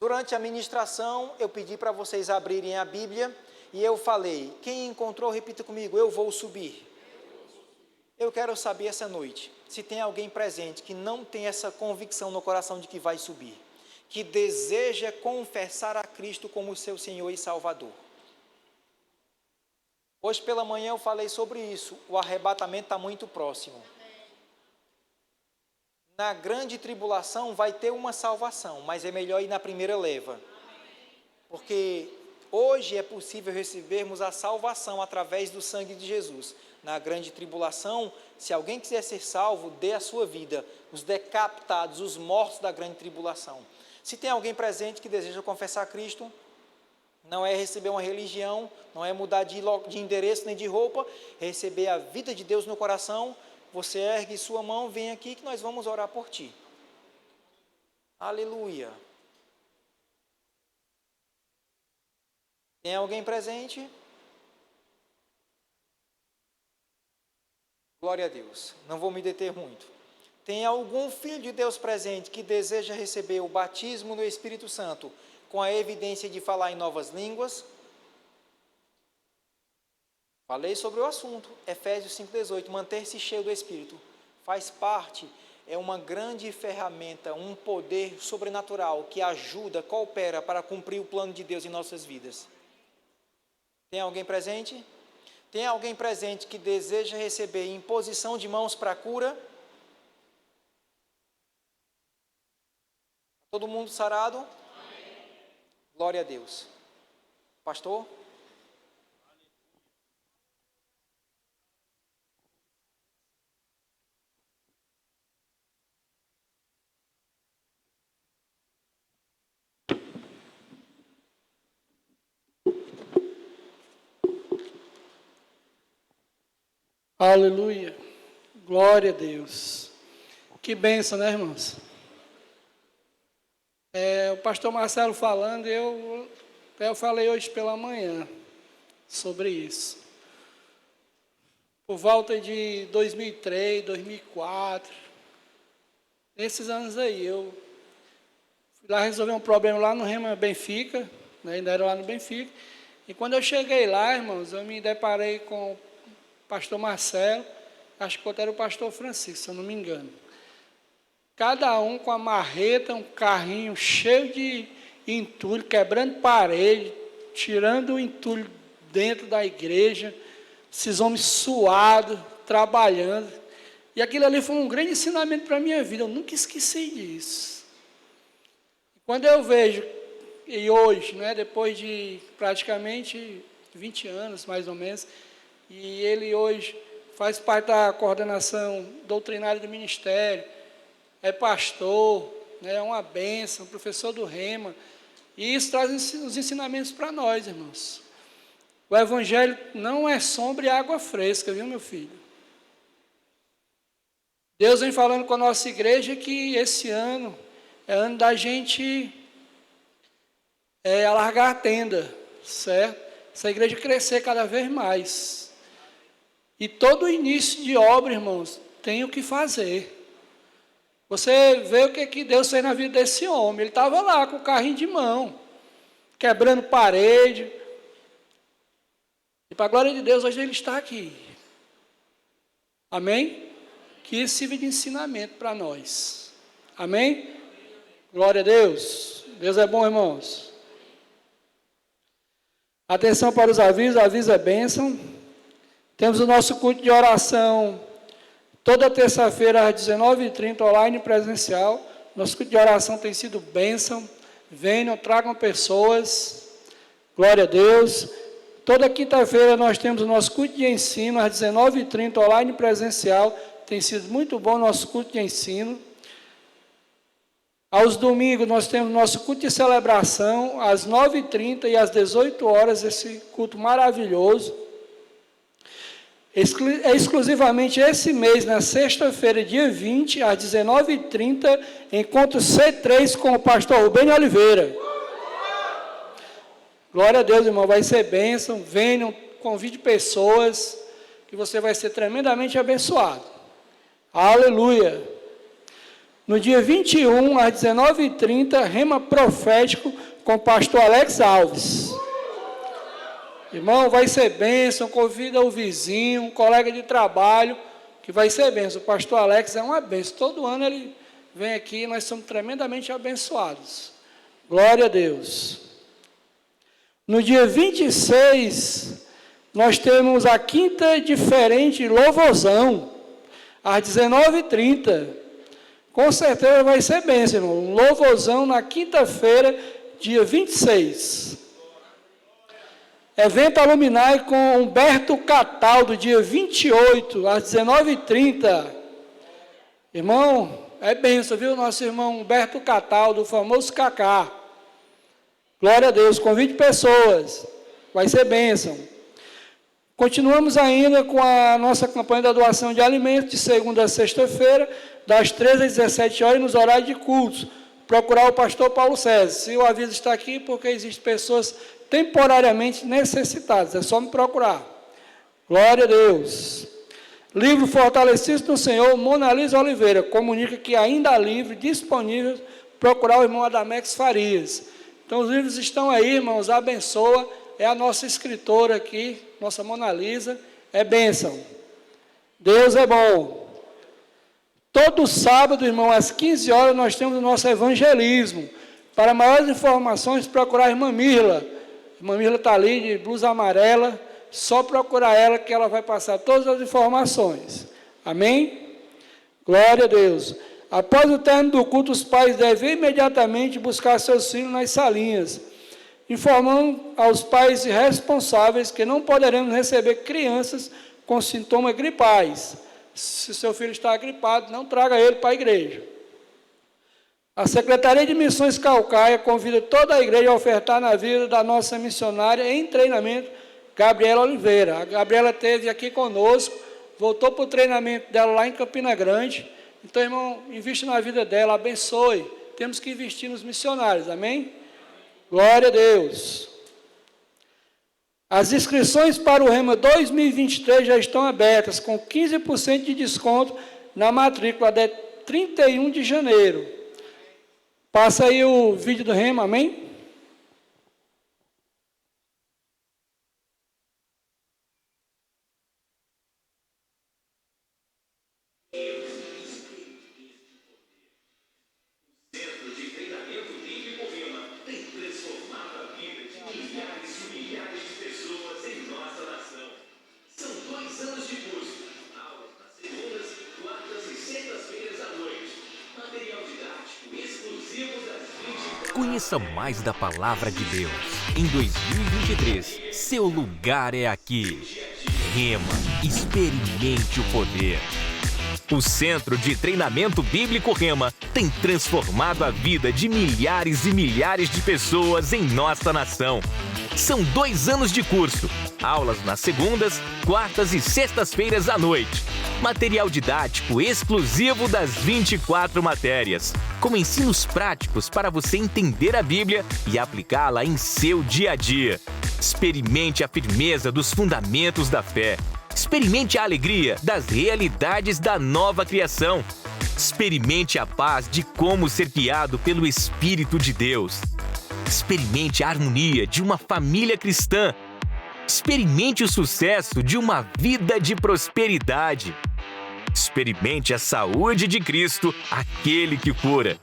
Durante a ministração, eu pedi para vocês abrirem a Bíblia e eu falei, quem encontrou, repita comigo, eu vou subir. Eu quero saber essa noite, se tem alguém presente que não tem essa convicção no coração de que vai subir, que deseja confessar a Cristo como seu Senhor e Salvador. Hoje pela manhã eu falei sobre isso, o arrebatamento está muito próximo. Na grande tribulação vai ter uma salvação, mas é melhor ir na primeira leva. Porque hoje é possível recebermos a salvação através do sangue de Jesus. Na grande tribulação, se alguém quiser ser salvo, dê a sua vida. Os decapitados, os mortos da grande tribulação. Se tem alguém presente que deseja confessar Cristo, não é receber uma religião, não é mudar de endereço nem de roupa, é receber a vida de Deus no coração. Você ergue sua mão, vem aqui que nós vamos orar por ti. Aleluia. Tem alguém presente? Glória a Deus. Não vou me deter muito. Tem algum filho de Deus presente que deseja receber o batismo no Espírito Santo com a evidência de falar em novas línguas? Falei sobre o assunto, Efésios 5,18, manter-se cheio do Espírito, faz parte, é uma grande ferramenta, um poder sobrenatural que ajuda, coopera para cumprir o plano de Deus em nossas vidas. Tem alguém presente? Tem alguém presente que deseja receber imposição de mãos para a cura? Todo mundo sarado? Amém. Glória a Deus. Pastor? Aleluia, glória a Deus. Que bênção, né, irmãos? O pastor Marcelo falando, eu falei hoje pela manhã sobre isso. Por volta de 2003, 2004, nesses anos aí, eu fui lá resolver um problema lá no Rema Benfica, né, ainda era lá no Benfica, e quando eu cheguei lá, irmãos, eu me deparei com pastor Marcelo, acho que era o pastor Francisco, se eu não me engano. Cada um com a marreta, um carrinho cheio de entulho, quebrando parede, tirando o entulho dentro da igreja, esses homens suados, trabalhando. E aquilo ali foi um grande ensinamento para a minha vida, eu nunca esqueci disso. Quando eu vejo, e hoje, né, depois de praticamente 20 anos, mais ou menos, e ele hoje faz parte da coordenação doutrinária do ministério, é pastor, né, é uma bênção, professor do Rema, e isso traz os ensinamentos para nós, irmãos. O evangelho não é sombra e água fresca, viu, meu filho? Deus vem falando com a nossa igreja que esse ano é ano da gente alargar a tenda, certo? Essa igreja crescer cada vez mais. E todo início de obra, irmãos, tem o que fazer. Você vê o que Deus fez na vida desse homem. Ele estava lá com o carrinho de mão, quebrando parede. E para a glória de Deus, hoje ele está aqui. Amém? Que isso sirva de ensinamento para nós. Amém? Glória a Deus. Deus é bom, irmãos. Atenção para os avisos, aviso é bênção. Temos o nosso culto de oração toda terça-feira às 19h30, online presencial. Nosso culto de oração tem sido bênção. Venham, tragam pessoas. Glória a Deus. Toda quinta-feira nós temos o nosso culto de ensino às 19h30, online presencial. Tem sido muito bom o nosso culto de ensino. Aos domingos nós temos nosso culto de celebração, às 9h30 e às 18 horas, esse culto maravilhoso. Exclusivamente esse mês, na sexta-feira, dia 20, às 19h30, encontro C3 com o pastor Rubem Oliveira. Glória a Deus, irmão, vai ser bênção. Venham, convide pessoas, que você vai ser tremendamente abençoado. Aleluia! No dia 21, às 19h30, rema profético com o pastor Alex Alves. Irmão, vai ser bênção, convida o vizinho, um colega de trabalho, que vai ser bênção. O pastor Alex é uma bênção. Todo ano ele vem aqui e nós somos tremendamente abençoados. Glória a Deus. No dia 26, nós temos a quinta diferente louvorzão, às 19h30. Com certeza vai ser bênção, irmão. Um louvorzão na quinta-feira, dia 26. Evento Aluminai com Humberto Cataldo, dia 28, às 19h30. Irmão, é bênção, viu? Nosso irmão Humberto Cataldo, o famoso Cacá. Glória a Deus, convide pessoas. Vai ser bênção. Continuamos ainda com a nossa campanha da doação de alimentos, de segunda a sexta-feira, das 13 às 17 horas, nos horários de cultos. Procurar o pastor Paulo César. Se o aviso está aqui, porque existem pessoas temporariamente necessitadas. É só me procurar. Glória a Deus. Livro Fortalecidos no Senhor, Mona Lisa Oliveira. Comunica que ainda há livro disponível. Procurar o irmão Adamex Farias. Então, os livros estão aí, irmãos. Abençoa. É a nossa escritora aqui, nossa Mona Lisa. É bênção. Deus é bom. Todo sábado, irmão, às 15 horas, nós temos o nosso evangelismo. Para maiores informações, procurar a irmã Mirla. A irmã Mirla está ali, de blusa amarela. Só procurar ela, que ela vai passar todas as informações. Amém? Glória a Deus. Após o término do culto, os pais devem imediatamente buscar seus filhos nas salinhas, informando aos pais responsáveis que não poderemos receber crianças com sintomas gripais. Se seu filho está gripado, não traga ele para a igreja. A Secretaria de Missões Caucaia convida toda a igreja a ofertar na vida da nossa missionária em treinamento, Gabriela Oliveira. A Gabriela esteve aqui conosco, voltou para o treinamento dela lá em Campina Grande. Então, irmão, investe na vida dela, abençoe. Temos que investir nos missionários, amém? Glória a Deus. As inscrições para o Rema 2023 já estão abertas, com 15% de desconto na matrícula até 31 de janeiro. Passa aí o vídeo do Rema, amém? Conheça mais da Palavra de Deus. Em 2023, seu lugar é aqui. Rema, experimente o poder. O Centro de Treinamento Bíblico Rema tem transformado a vida de milhares e milhares de pessoas em nossa nação. São 2 anos de curso, aulas nas segundas, quartas e sextas-feiras à noite. Material didático exclusivo das 24 matérias, com ensinos práticos para você entender a Bíblia e aplicá-la em seu dia a dia. Experimente a firmeza dos fundamentos da fé. Experimente a alegria das realidades da nova criação. Experimente a paz de como ser guiado pelo Espírito de Deus. Experimente a harmonia de uma família cristã. Experimente o sucesso de uma vida de prosperidade. Experimente a saúde de Cristo, aquele que cura.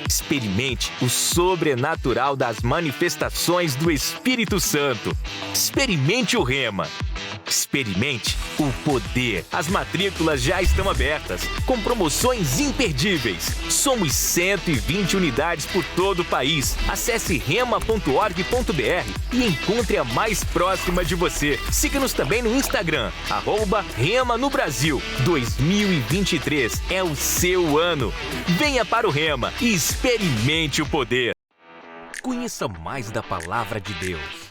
Experimente o sobrenatural das manifestações do Espírito Santo. Experimente o Rema. Experimente o poder. As matrículas já estão abertas, com promoções imperdíveis. Somos 120 unidades por todo o país. Acesse rema.org.br e encontre a mais próxima de você. Siga-nos também no Instagram, @Rema no Brasil. 2023 é o seu ano. Venha para o Rema e experimente o poder. Conheça mais da Palavra de Deus